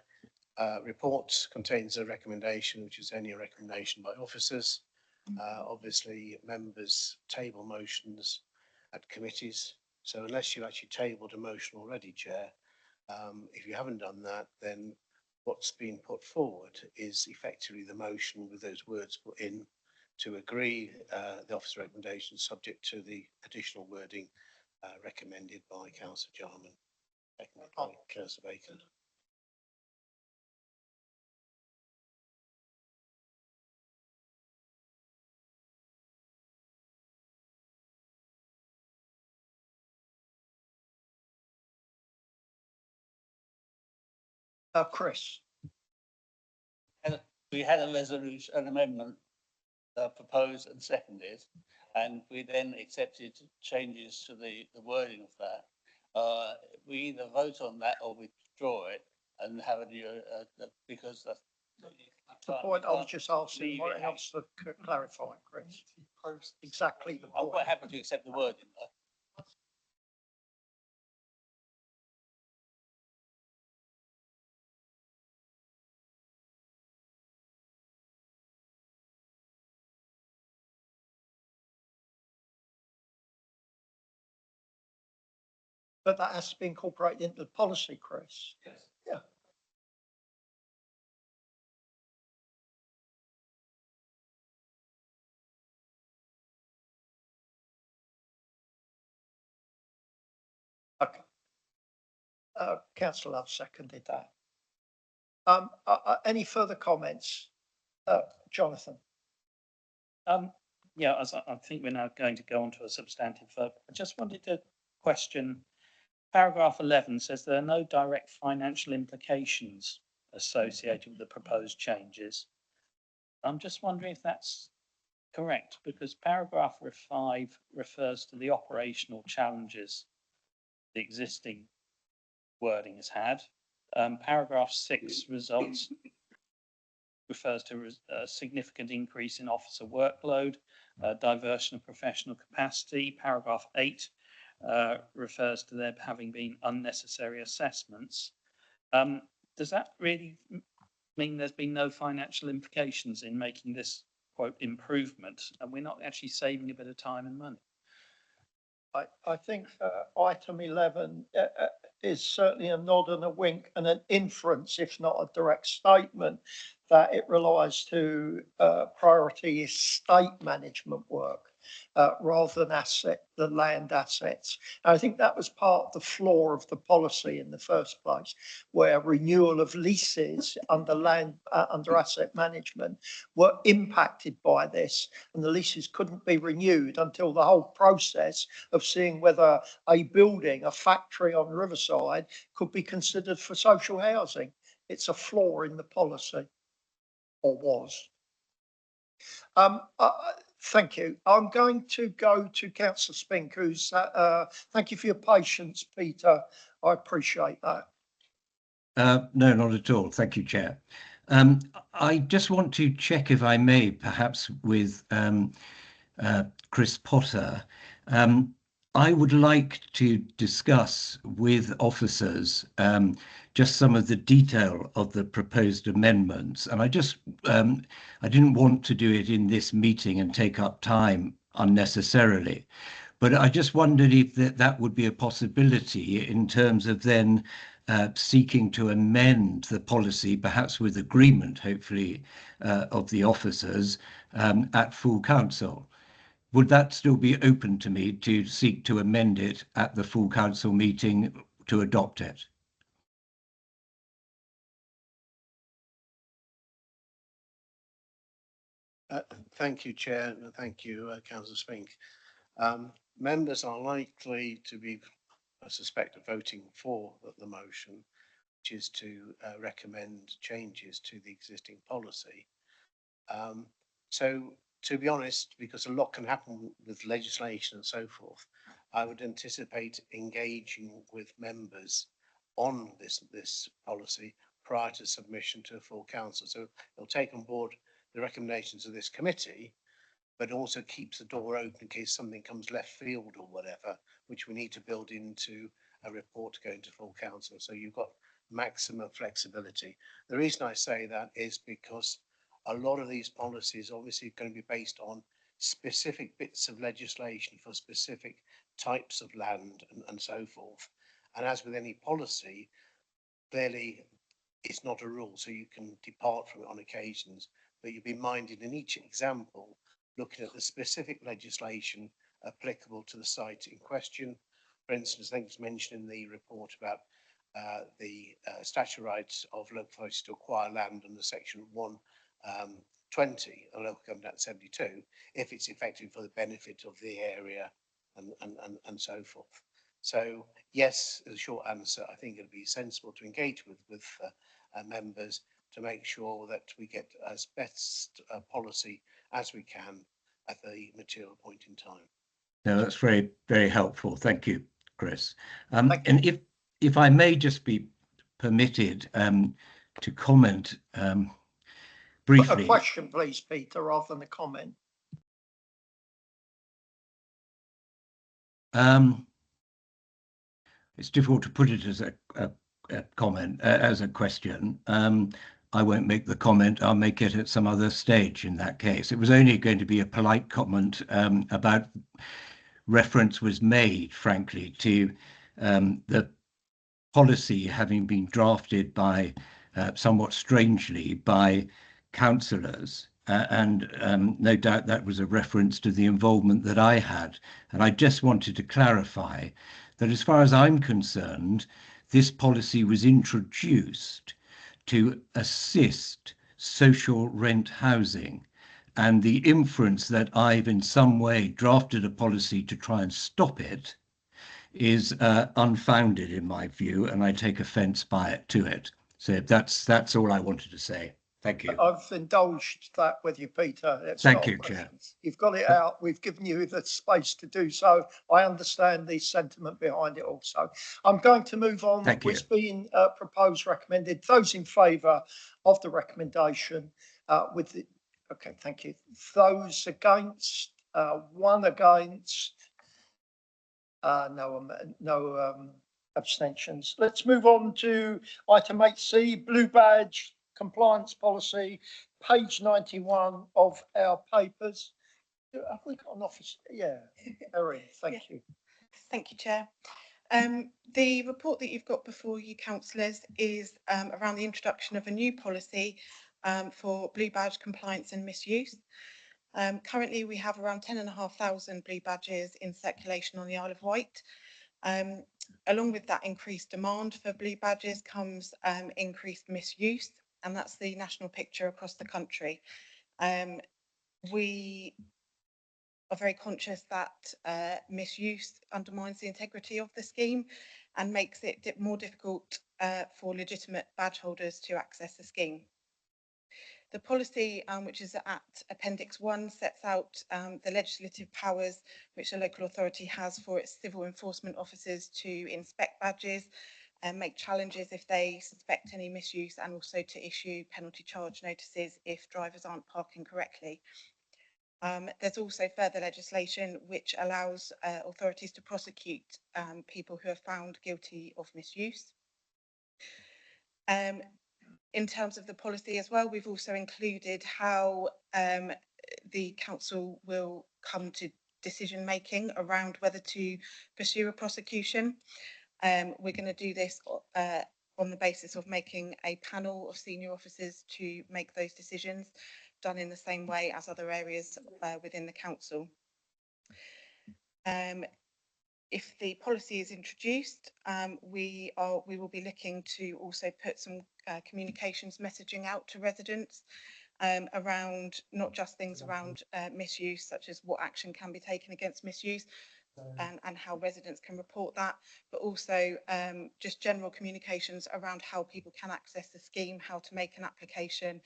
report contains a recommendation, which is only a recommendation by officers. Obviously, members table motions at committees. So unless you've actually tabled a motion already, Chair, if you haven't done that, then what's been put forward is effectively the motion with those words put in to agree the officer recommendation subject to the additional wording recommended by Councillor Jarman, seconded by Councillor Bacon. Chris. We had a resolution, an amendment proposed and seconded, and we then accepted changes to the wording of that. We either vote on that or withdraw it and have a new, because that's The point I was just asking, what else to clarify, Chris? Exactly the I'm point. quite happy to accept the wording though. But that has to be incorporated into the policy, Chris. Yes. Yeah. Okay. Councillor Love seconded that. Any further comments? Jonathan? Yeah, as I think we're now going to go on to a substantive vote. I just wanted to question, paragraph 11 says there are no direct financial implications associated with the proposed changes. I'm just wondering if that's correct, because paragraph 5 refers to the operational challenges the existing wording has had. Paragraph 6 refers to a significant increase in officer workload, diversion of professional capacity. Paragraph 8 refers to there having been unnecessary assessments. Does that really mean there's been no financial implications in making this, quote, improvement, and we're not actually saving a bit of time and money? I think item 11 is certainly a nod and a wink and an inference, if not a direct statement, that it relies to priority estate management work rather than land assets. And I think that was part of the flaw of the policy in the first place, where renewal of leases under asset management were impacted by this, and the leases couldn't be renewed until the whole process of seeing whether a building, a factory on Riverside, could be considered for social housing. It's a flaw in the policy, or was. Thank you. I'm going to go to Councillor Spink, who's, thank you for your patience, Peter. I appreciate that. No, not at all. Thank you, Chair. I just want to check, if I may, perhaps with Chris Potter. I would like to discuss with officers just some of the detail of the proposed amendments. And I didn't want to do it in this meeting and take up time unnecessarily. But I just wondered if that would be a possibility in terms of then seeking to amend the policy, perhaps with agreement, hopefully, of the officers at full council. Would that still be open to me to seek to amend it at the full council meeting to adopt it? Thank you, Chair, and thank you, Councillor Spink. Members are likely to be, I suspect, voting for the motion, which is to recommend changes to the existing policy. So, to be honest, because a lot can happen with legislation and so forth, I would anticipate engaging with members on this policy prior to submission to a full council. So it'll take on board the recommendations of this committee, but also keeps the door open in case something comes left field or whatever, which we need to build into a report to go into full council. So you've got maximum flexibility. The reason I say that is because a lot of these policies obviously are going to be based on specific bits of legislation for specific types of land and so forth. And as with any policy, clearly it's not a rule, so you can depart from it on occasions, but you'll be minded in each example looking at the specific legislation applicable to the site in question. For instance, I think it's mentioned in the report about the statutory rights of local authorities to acquire land under section 120 and local government act 72, if it's effective for the benefit of the area and so forth. So yes, as a short answer, I think it'd be sensible to engage with members to make sure that we get as best a policy as we can at the material point in time. No, that's very, very helpful. Thank you, Chris. And if I may just be permitted to comment briefly. A question, please, Peter, rather than a comment. It's difficult to put it as a comment, as a question. I won't make the comment. I'll make it at some other stage in that case. It was only going to be a polite comment about reference was made, frankly, to the policy having been drafted by somewhat strangely by councillors. And no doubt that was a reference to the involvement that I had. And I just wanted to clarify that as far as I'm concerned, this policy was introduced to assist social rent housing. And the inference that I've in some way drafted a policy to try and stop it is unfounded in my view, and I take offence to it. So that's all I wanted to say. Thank you. I've indulged that with you, Peter. Thank you, Chair. You've got it out. We've given you the space to do so. I understand the sentiment behind it also. I'm going to move on. Thank you. What's been proposed, recommended. Those in favour of the recommendation with the... Okay, thank you. Those against, one against, no abstentions. Let's move on to item 8C, Blue Badge Compliance Policy, page 91 of our papers. Have we got an office? Yeah, Erin, thank you. Thank you, Chair. The report that you've got before you, councillors, is around the introduction of a new policy for blue badge compliance and misuse. Currently, we have around 10,500 blue badges in circulation on the Isle of Wight. Along with that increased demand for blue badges comes increased misuse, and that's the national picture across the country. We are very conscious that misuse undermines the integrity of the scheme and makes it more difficult for legitimate badge holders to access the scheme. The policy, which is at Appendix 1, sets out the legislative powers which a local authority has for its civil enforcement officers to inspect badges and make challenges if they suspect any misuse, and also to issue penalty charge notices if drivers aren't parking correctly. There's also further legislation which allows authorities to prosecute people who are found guilty of misuse. In terms of the policy as well, we've also included how the council will come to decision making around whether to pursue a prosecution. We're going to do this on the basis of making a panel of senior officers to make those decisions, done in the same way as other areas within the council. If the policy is introduced, we will be looking to also put some communications messaging out to residents around not just things around misuse, such as what action can be taken against misuse and how residents can report that, but also just general communications around how people can access the scheme, how to make an application,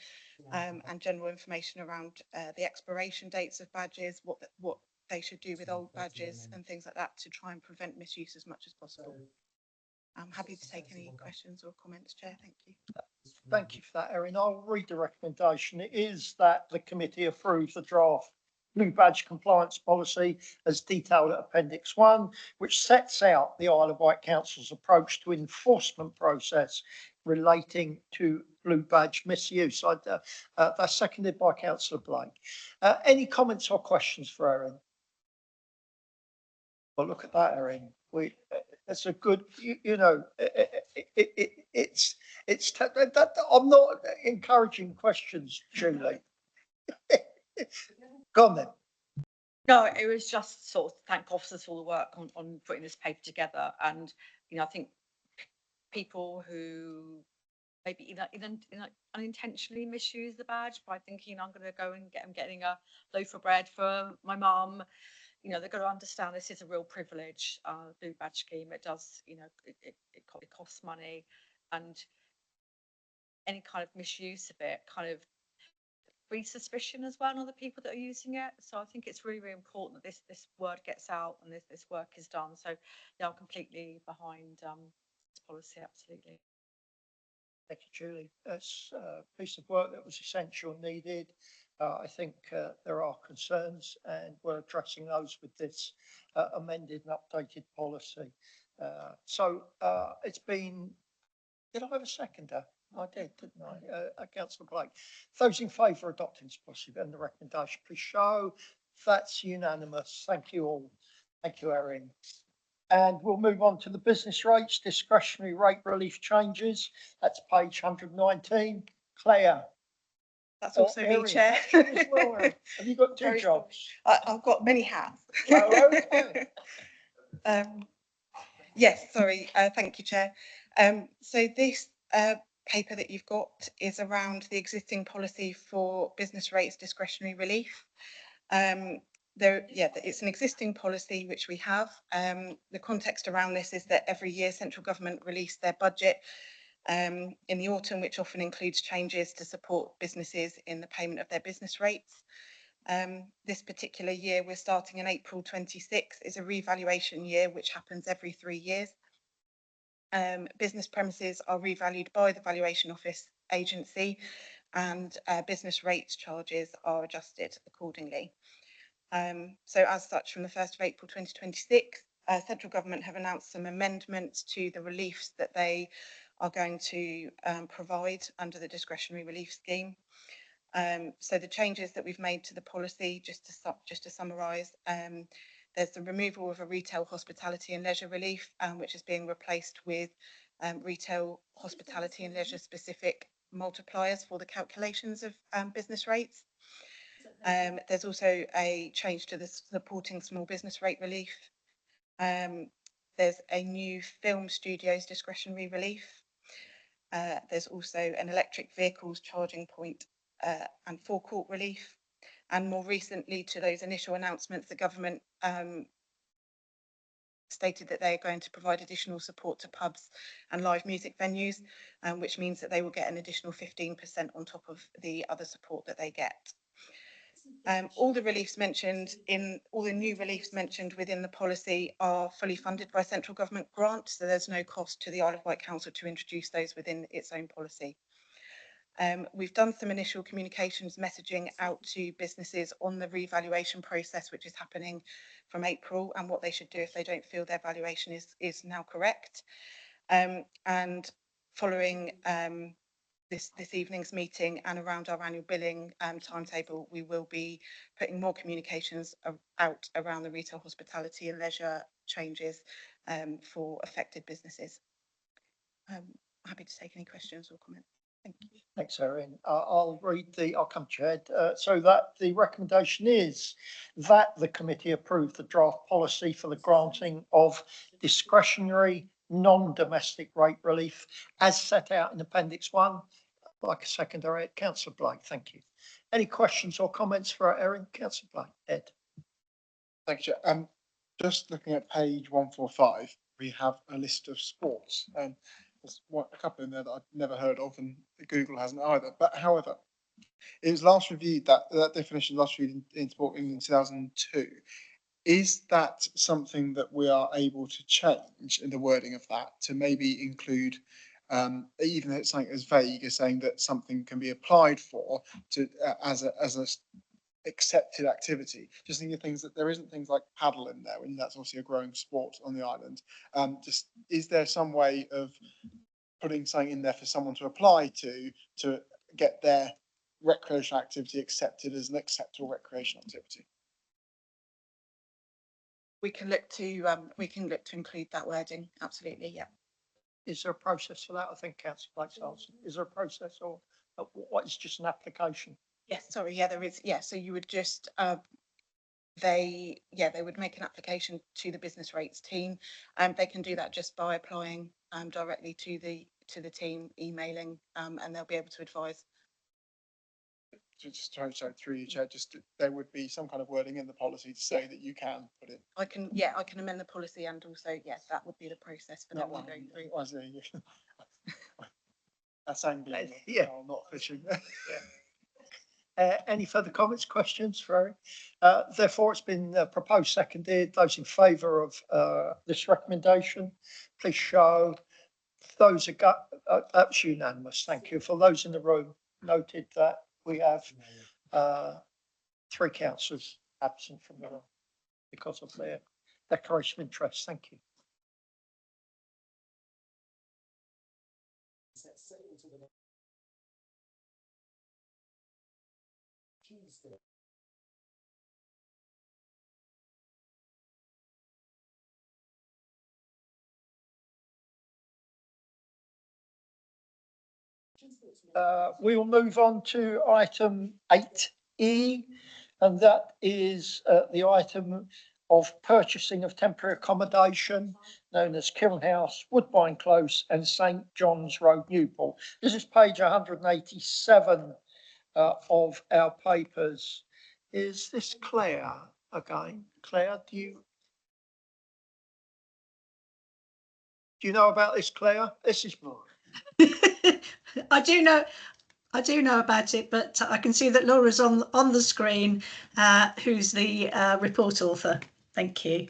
and general information around the expiration dates of badges, what they should do with old badges and things like that to try and prevent misuse as much as possible. I'm happy to take any questions or comments, Chair. Thank you. Thank you for that, Erin. I'll read the recommendation. It is that the committee approves the draft blue badge compliance policy as detailed at Appendix 1, which sets out the Isle of Wight Council's approach to enforcement process relating to blue badge misuse. That's seconded by Councillor Blake. Any comments or questions for Erin? Well, look at that, Erin. That's a good, I'm not encouraging questions, Julie. Go on then. No, it was just sort of thank officers for all the work on putting this paper together. And, I think people who maybe unintentionally misuse the badge by thinking I'm going to go and getting a loaf of bread for my mum, they've got to understand this is a real privilege, blue badge scheme. It does, it costs money, and any kind of misuse of it kind of breeds suspicion as well on other people that are using it. So I think it's really, really important that this word gets out and this work is done. So yeah, I'm completely behind this policy, absolutely. Thank you, Julie. That's a piece of work that was essential and needed. I think there are concerns and we're addressing those with this amended and updated policy. It's been, did I have a seconder? I did, didn't I? Councillor Blake. Those in favour of adopting this policy and the recommendation, please show. That's unanimous. Thank you all. Thank you, Erin. And we'll move on to the business rates, discretionary rate relief changes. That's page 119. Claire. That's also me, Chair. Well, have you got two jobs? I've got many hats. Oh, okay. Yes, sorry. Thank you, Chair. So this paper that you've got is around the existing policy for business rates discretionary relief. It's an existing policy which we have. The context around this is that every year central government release their budget in the autumn, which often includes changes to support businesses in the payment of their business rates. This particular year, we're starting in April 26, is a revaluation year which happens every 3 years. Business premises are revalued by the Valuation Office agency, and business rates charges are adjusted accordingly. So as such, from the 1st of April 2026, central government have announced some amendments to the reliefs that they are going to provide under the discretionary relief scheme. So the changes that we've made to the policy, just to summarise, there's the removal of a retail, hospitality and leisure relief, which is being replaced with retail, hospitality and leisure specific multipliers for the calculations of business rates. There's also a change to the supporting small business rate relief. There's a new film studios discretionary relief. There's also an electric vehicles charging point and forecourt relief. And more recently to those initial announcements, the government stated that they are going to provide additional support to pubs and live music venues, which means that they will get an additional 15% on top of the other support that they get. All the new reliefs mentioned within the policy are fully funded by central government grant, so there's no cost to the Isle of Wight Council to introduce those within its own policy. We've done some initial communications messaging out to businesses on the revaluation process, which is happening from April, and what they should do if they don't feel their valuation is now correct. And following this evening's meeting and around our annual billing timetable, we will be putting more communications out around the retail, hospitality and leisure changes for affected businesses. Happy to take any questions or comments. Thank you. Thanks, Erin. I'll come to you, Ed. So that the recommendation is that the committee approve the draft policy for the granting of discretionary non-domestic rate relief as set out in Appendix 1. Like a secondary, Councillor Blake, thank you. Any questions or comments for Erin? Councillor Blake, Ed. Thank you, Chair. Just looking at page 145, we have a list of sports. There's a couple in there that I've never heard of, and Google hasn't either. But however, it was last reviewed, that definition last reviewed in Sport in 2002. Is that something that we are able to change in the wording of that to maybe include, even if it's something as vague as saying that something can be applied for to as a accepted activity? Just thinking of things that there isn't things like paddle in there, and that's obviously a growing sport on the island. Just is there some way of putting something in there for someone to apply to get their recreational activity accepted as an acceptable recreational activity? We can look to include that wording. Absolutely, yeah. Is there a process for that? I think Councillor Blake's answered. Is there a process, or what is just an application? Yes, sorry, yeah, there is. Yeah, so you would just they would make an application to the business rates team, and they can do that just by applying directly to the team, emailing, and they'll be able to advise. Just through you, Chair, just there would be some kind of wording in the policy to say that you can put it. I can amend the policy, and also yes, that would be the process for them to go through. That's angling, yeah, not fishing. Any further comments, questions for Erin? Therefore, it's been proposed, seconded. Those in favour of this recommendation, please show. Those are that's unanimous. Thank you. For those in the room, noted that we have 3 councillors absent from the room because of their declaration of interest. Thank you. We will move on to item 8E, and that is the item of purchasing of temporary accommodation known as Kiln House, Woodbine Close and St John's Road, Newport. This is page 187 of our papers. Is this Claire again? Claire, do you know about this, Claire? This is more. I do know about it, but I can see that Laura's on the screen, who's the report author. Thank you.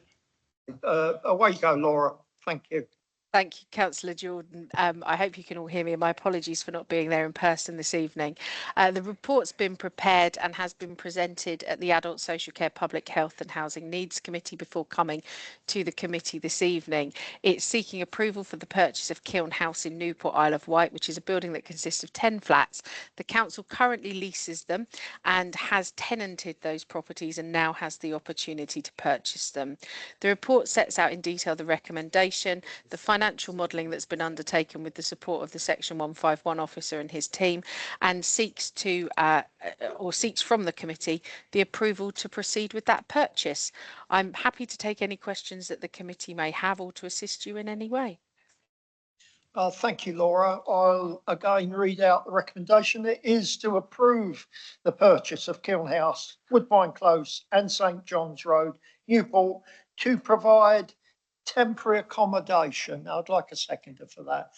Away you go, Laura. Thank you. Thank you, Councillor Jordan. I hope you can all hear me, and my apologies for not being there in person this evening. The report's been prepared and has been presented at the Adult Social Care, Public Health and Housing Needs Committee before coming to the committee this evening. It's seeking approval for the purchase of Kiln House in Newport, Isle of Wight, which is a building that consists of 10 flats. The council currently leases them and has tenanted those properties and now has the opportunity to purchase them. The report sets out in detail the recommendation, the financial modelling that's been undertaken with the support of the Section 151 officer and his team, and seeks from the committee the approval to proceed with that purchase. I'm happy to take any questions that the committee may have or to assist you in any way. Thank you, Laura. I'll again read out the recommendation. It is to approve the purchase of Kiln House, Woodbine Close and St John's Road, Newport, to provide temporary accommodation. I'd like a seconder for that.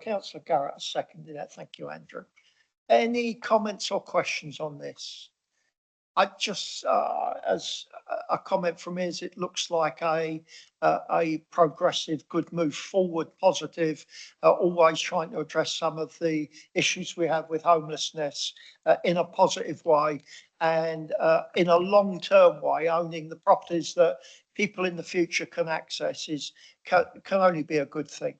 Councillor Garrett has seconded that. Thank you, Andrew. Any comments or questions on this? I just, as a comment from me, is it looks like a progressive, good move forward, positive, always trying to address some of the issues we have with homelessness in a positive way and in a long-term way, owning the properties that people in the future can access can only be a good thing.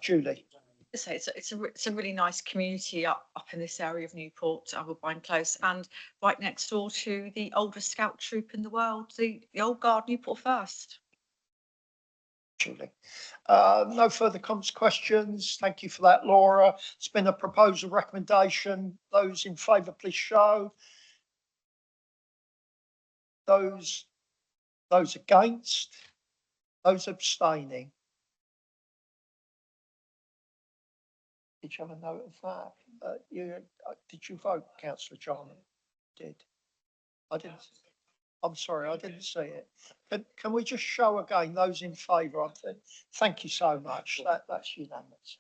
Julie. So it's a really nice community up in this area of Newport, Woodbine Close, and right next door to the oldest scout troop in the world, the Old Guard Newport First. Julie. No further comments, questions. Thank you for that, Laura. It's been a proposal recommendation. Those in favour, please show. Those against. Those abstaining. Did you have a note of that? Did you vote, Councillor John? Did. I didn't. I'm sorry, I didn't see it. Can we just show again those in favour? Thank you so much. That's unanimous.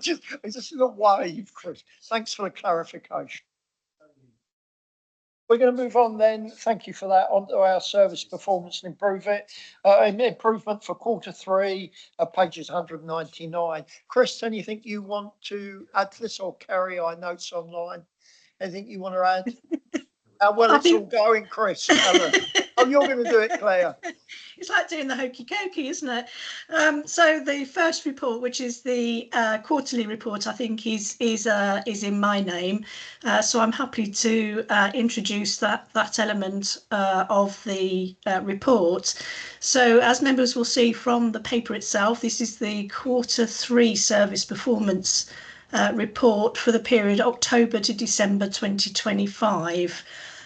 Just a wave, Chris. Thanks for the clarification. We're going to move on then. Thank you for that. On to our service performance and improvement for quarter 3, pages 199. Chris, anything you want to add to this, or carry our notes online? Anything you want to add? How well it's all going, Chris? Oh, you're going to do it, Claire. It's like doing the hokey cokey, isn't it? So the first report, which is the quarterly report, I think is in my name. So I'm happy to introduce that element of the report. So as members will see from the paper itself, this is the quarter 3 service performance report for the period October to December 2025.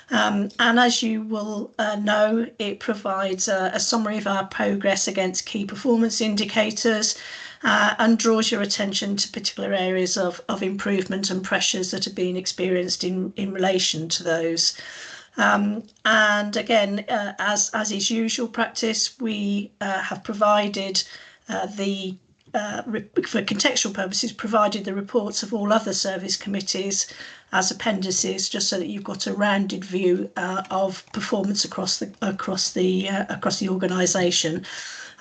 And as you will know, it provides a summary of our progress against key performance indicators and draws your attention to particular areas of improvement and pressures that are being experienced in relation to those. And again, as is usual practice, we have provided for contextual purposes, provided the reports of all other service committees as appendices, just so that you've got a rounded view of performance across the organisation.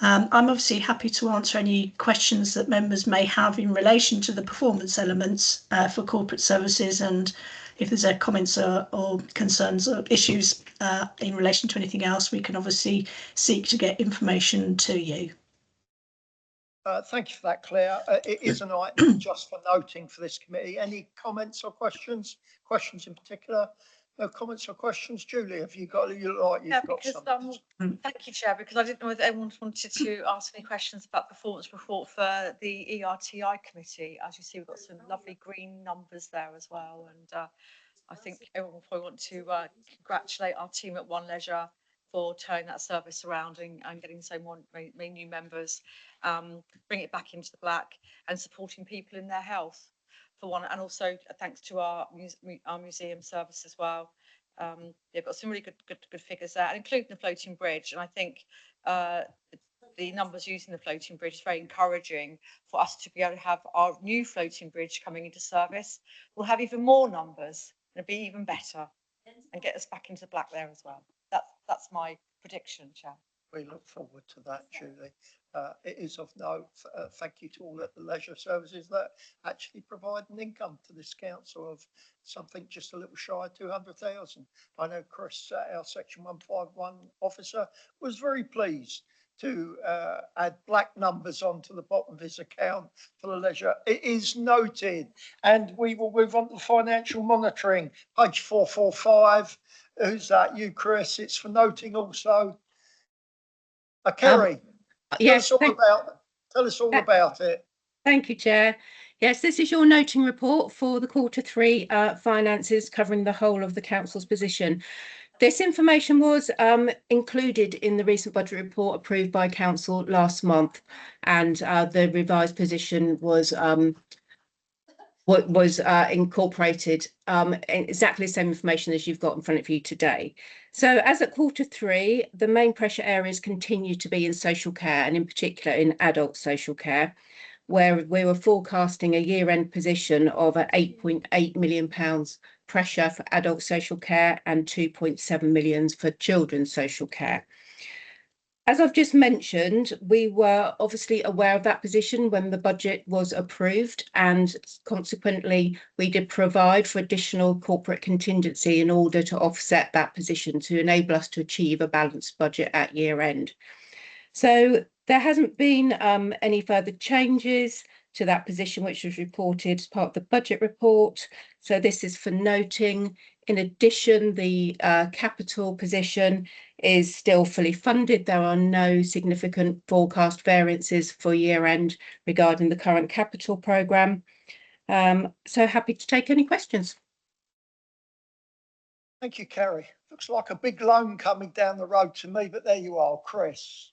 I'm obviously happy to answer any questions that members may have in relation to the performance elements for corporate services, and if there's comments or concerns or issues in relation to anything else, we can obviously seek to get information to you. Thank you for that, Claire. It is an item just for noting for this committee. Any comments or questions? Questions in particular? No comments or questions? Julie, have you got? You look like you've got something. Thank you, Chair, because I didn't know if anyone wanted to ask any questions about performance report for the ERTI committee. As you see, we've got some lovely green numbers there as well, and I think everyone will probably want to congratulate our team at One Leisure for turning that service around and getting so many new members, bring it back into the black and supporting people in their health for one, and also thanks to our museum service as well. They've got some really good figures there, including the floating bridge, and I think the numbers using the floating bridge is very encouraging for us to be able to have our new floating bridge coming into service. We'll have even more numbers and it'll be even better and get us back into the black there as well. That's my prediction, Chair. We look forward to that, Julie. It is of note. Thank you to all at the leisure services that actually provide an income to this council of something just a little shy of 200,000. I know Chris, our Section 151 officer, was very pleased to add black numbers onto the bottom of his account for the leisure. It is noted, and we will move on to financial monitoring, page 445. Who's that? You, Chris? It's for noting also. Kerry, yes, tell us all about it. Thank you, Chair. Yes, this is your noting report for the quarter 3 finances covering the whole of the council's position. This information was included in the recent budget report approved by council last month, and the revised position was incorporated exactly the same information as you've got in front of you today. So as at quarter 3, the main pressure areas continue to be in social care, and in particular in adult social care, where we were forecasting a year-end position of £8.8 million pressure for adult social care and 2.7 million for children's social care. As I've just mentioned, we were obviously aware of that position when the budget was approved, and consequently we did provide for additional corporate contingency in order to offset that position to enable us to achieve a balanced budget at year end. So there hasn't been any further changes to that position, which was reported as part of the budget report. So this is for noting. In addition, the capital position is still fully funded. There are no significant forecast variances for year end regarding the current capital programme. So happy to take any questions. Thank you, Kerry. Looks like a big loan coming down the road to me, but there you are, Chris.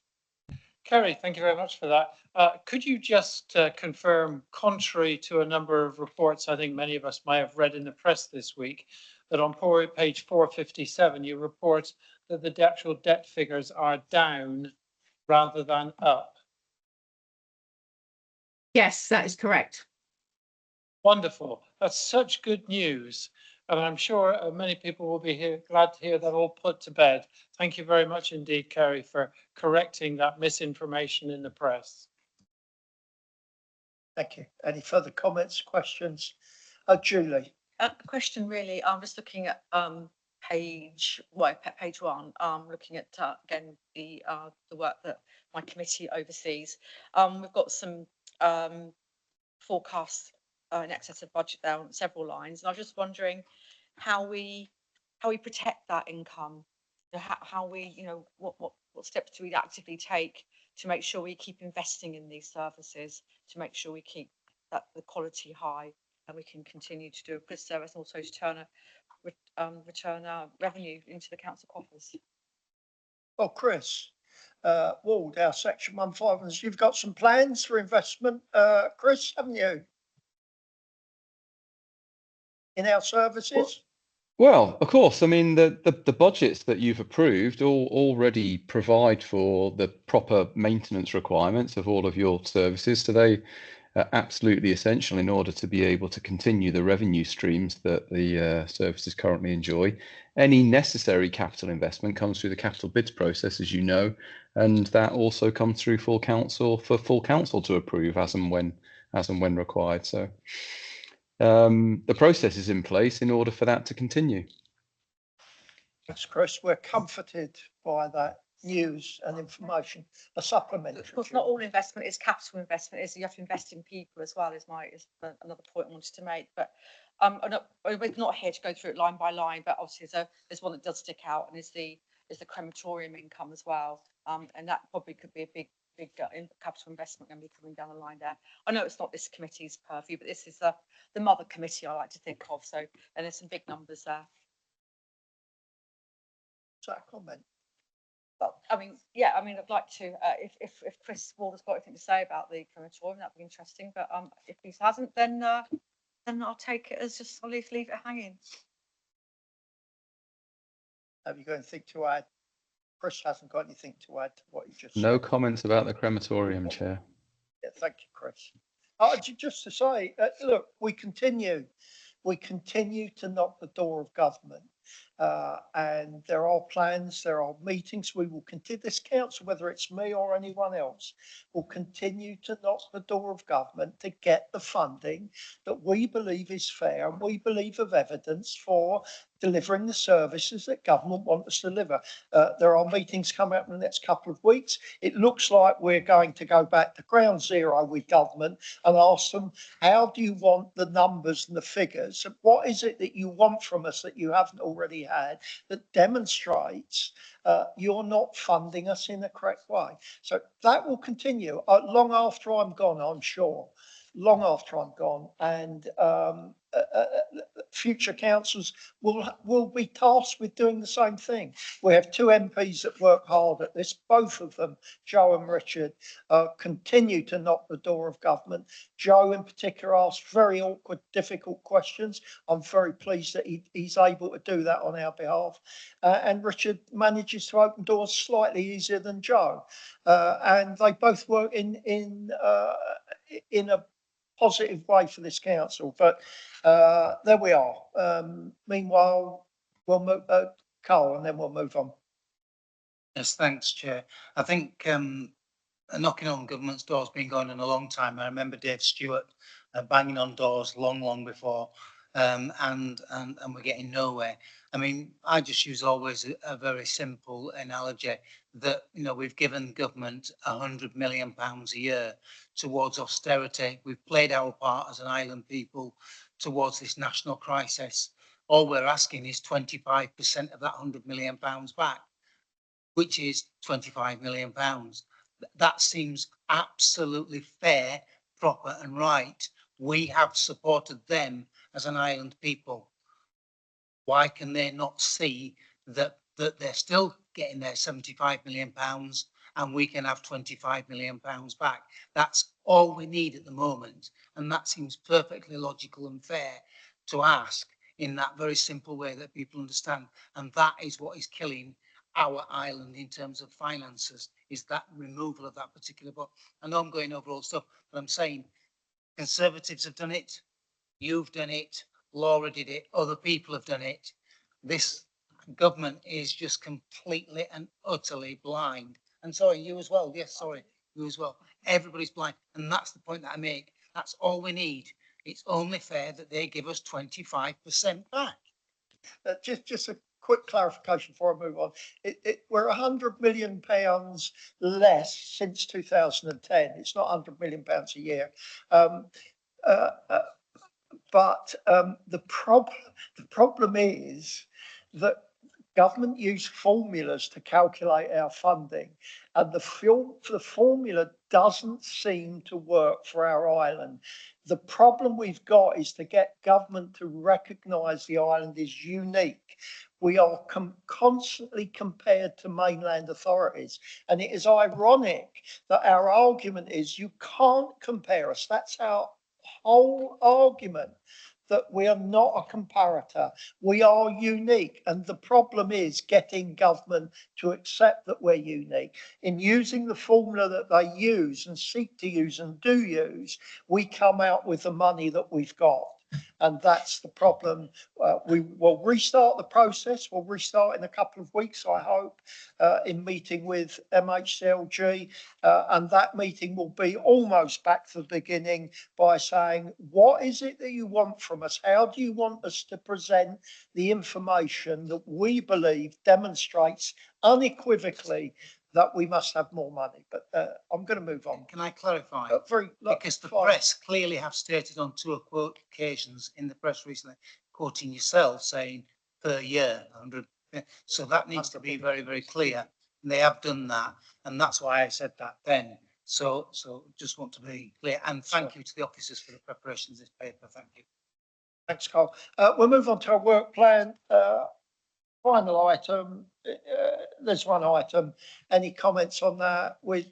Kerry, thank you very much for that. Could you just confirm, contrary to a number of reports I think many of us might have read in the press this week, that on page 457 you report that the actual debt figures are down rather than up? Yes, that is correct. Wonderful. That's such good news. And I'm sure many people will be glad to hear that all put to bed. Thank you very much indeed, Kerry, for correcting that misinformation in the press. Thank you. Any further comments, questions? Julie. Question really, I'm just looking at page one, looking at again the work that my committee oversees. We've got some forecasts in excess of budget there on several lines, and I was just wondering how we protect that income, how we, you know, what steps do we actively take to make sure we keep investing in these services, to make sure we keep the quality high, and we can continue to do a good service, and also to return our revenue into the council coffers. Well, Chris Ward, our Section 151, you've got some plans for investment, Chris, haven't you? In our services? Well, of course. I mean, the budgets that you've approved already provide for the proper maintenance requirements of all of your services. So they are absolutely essential in order to be able to continue the revenue streams that the services currently enjoy. Any necessary capital investment comes through the capital bids process, as you know, and that also comes through full council for full council to approve as and when required. So the process is in place in order for that to continue. Thanks, Chris. We're comforted by that news and information. A supplementary. Of course, not all investment is capital investment. You have to invest in people as well. Is another point I wanted to make. But we're not here to go through it line by line. But obviously, there's one that does stick out, and is the crematorium income as well. And that probably could be a big capital investment going to be coming down the line there. I know it's not this committee's purview, but this is the mother committee I like to think of. So, and there's some big numbers there. Is that a comment? But I mean, yeah, I mean, I'd like to, if Chris Ward has got anything to say about the crematorium, that'd be interesting. But if he hasn't, then I'll take it as just I'll leave it hanging. Have you got anything to add? Chris hasn't got anything to add to what you just No said. comments about the crematorium, Chair. Yeah, thank you, Chris. Just to say, look, we continue to knock the door of government. And there are plans, there are meetings. We will continue, this council, whether it's me or anyone else, will continue to knock the door of government to get the funding that we believe is fair and we believe of evidence for delivering the services that government want us to deliver. There are meetings coming up in the next couple of weeks. It looks like we're going to go back to ground zero with government and ask them, how do you want the numbers and the figures? What is it that you want from us that you haven't already had that demonstrates you're not funding us in the correct way? So that will continue long after I'm gone, I'm sure. Long after I'm gone, and future councils will be tasked with doing the same thing. We have two MPs that work hard at this. Both of them, Joe and Richard, continue to knock the door of government. Joe in particular asks very awkward, difficult questions. I'm very pleased that he's able to do that on our behalf. And Richard manages to open doors slightly easier than Joe. And they both work in a positive way for this council, but there we are. Meanwhile, we'll move, Carl, and then we'll move on. Yes, thanks, Chair. I think knocking on government's door has been going on a long time. I remember Dave Stewart banging on doors long before, and we're getting nowhere. I mean, I just use always a very simple analogy that, you know, we've given government £100 million a year towards austerity. We've played our part as an island people towards this national crisis. All we're asking is 25% of that £100 million back, which is £25 million. That seems absolutely fair, proper and right. We have supported them as an island people. Why can they not see that they're still getting their £75 million and we can have £25 million back? That's all we need at the moment. And that seems perfectly logical and fair to ask in that very simple way that people understand. And that is what is killing our island in terms of finances, is that removal of that particular book. I know I'm going over all stuff, but I'm saying Conservatives have done it, you've done it, Laura did it, other people have done it. This government is just completely and utterly blind. And sorry, you as well. Yes, sorry, you as well. Everybody's blind. And that's the point that I make. That's all we need. It's only fair that they give us 25% back. Just a quick clarification before I move on. We're £100 million less since 2010. It's not £100 million a year. But the problem is that government use formulas to calculate our funding, and the formula doesn't seem to work for our island. The problem we've got is to get government to recognise the island is unique. We are constantly compared to mainland authorities, and it is ironic that our argument is you can't compare us. That's our whole argument, that we are not a comparator. We are unique. And the problem is getting government to accept that we're unique. In using the formula that they use and seek to use and do use, we come out with the money that we've got. And that's the problem. We will restart the process. We'll restart in a couple of weeks, I hope, in meeting with MHCLG. And that meeting will be almost back to the beginning by saying, what is it that you want from us? How do you want us to present the information that we believe demonstrates unequically that we must have more money? But I'm going to move on. Can I clarify? Because the press clearly have stated on 2 occasions in the press recently, quoting yourself, saying per year 100. So that needs to be very, very clear. And they have done that, and that's why I said that then. So just want to be clear. And thank you to the officers for the preparation of this paper. Thank you. Thanks, Carl. We'll move on to our work plan. Final item. There's one item. Any comments on that? We're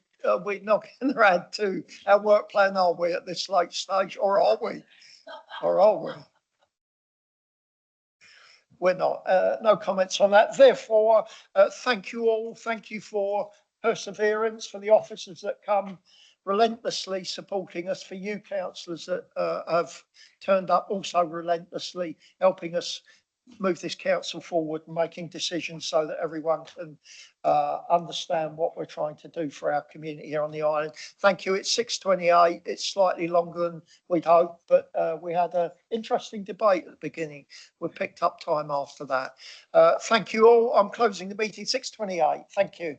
not going to add to our work plan, are we, at this late stage, or are we? Or are we? We're not. No comments on that. Therefore, thank you all. Thank you for perseverance, for the officers that come relentlessly supporting us, for you councillors that have turned up also relentlessly helping us move this council forward and making decisions so that everyone can understand what we're trying to do for our community here on the island. Thank you. It's 6:28. It's slightly longer than we'd hoped, but we had an interesting debate at the beginning. We picked up time after that. Thank you all. I'm closing the meeting 6:28. Thank you.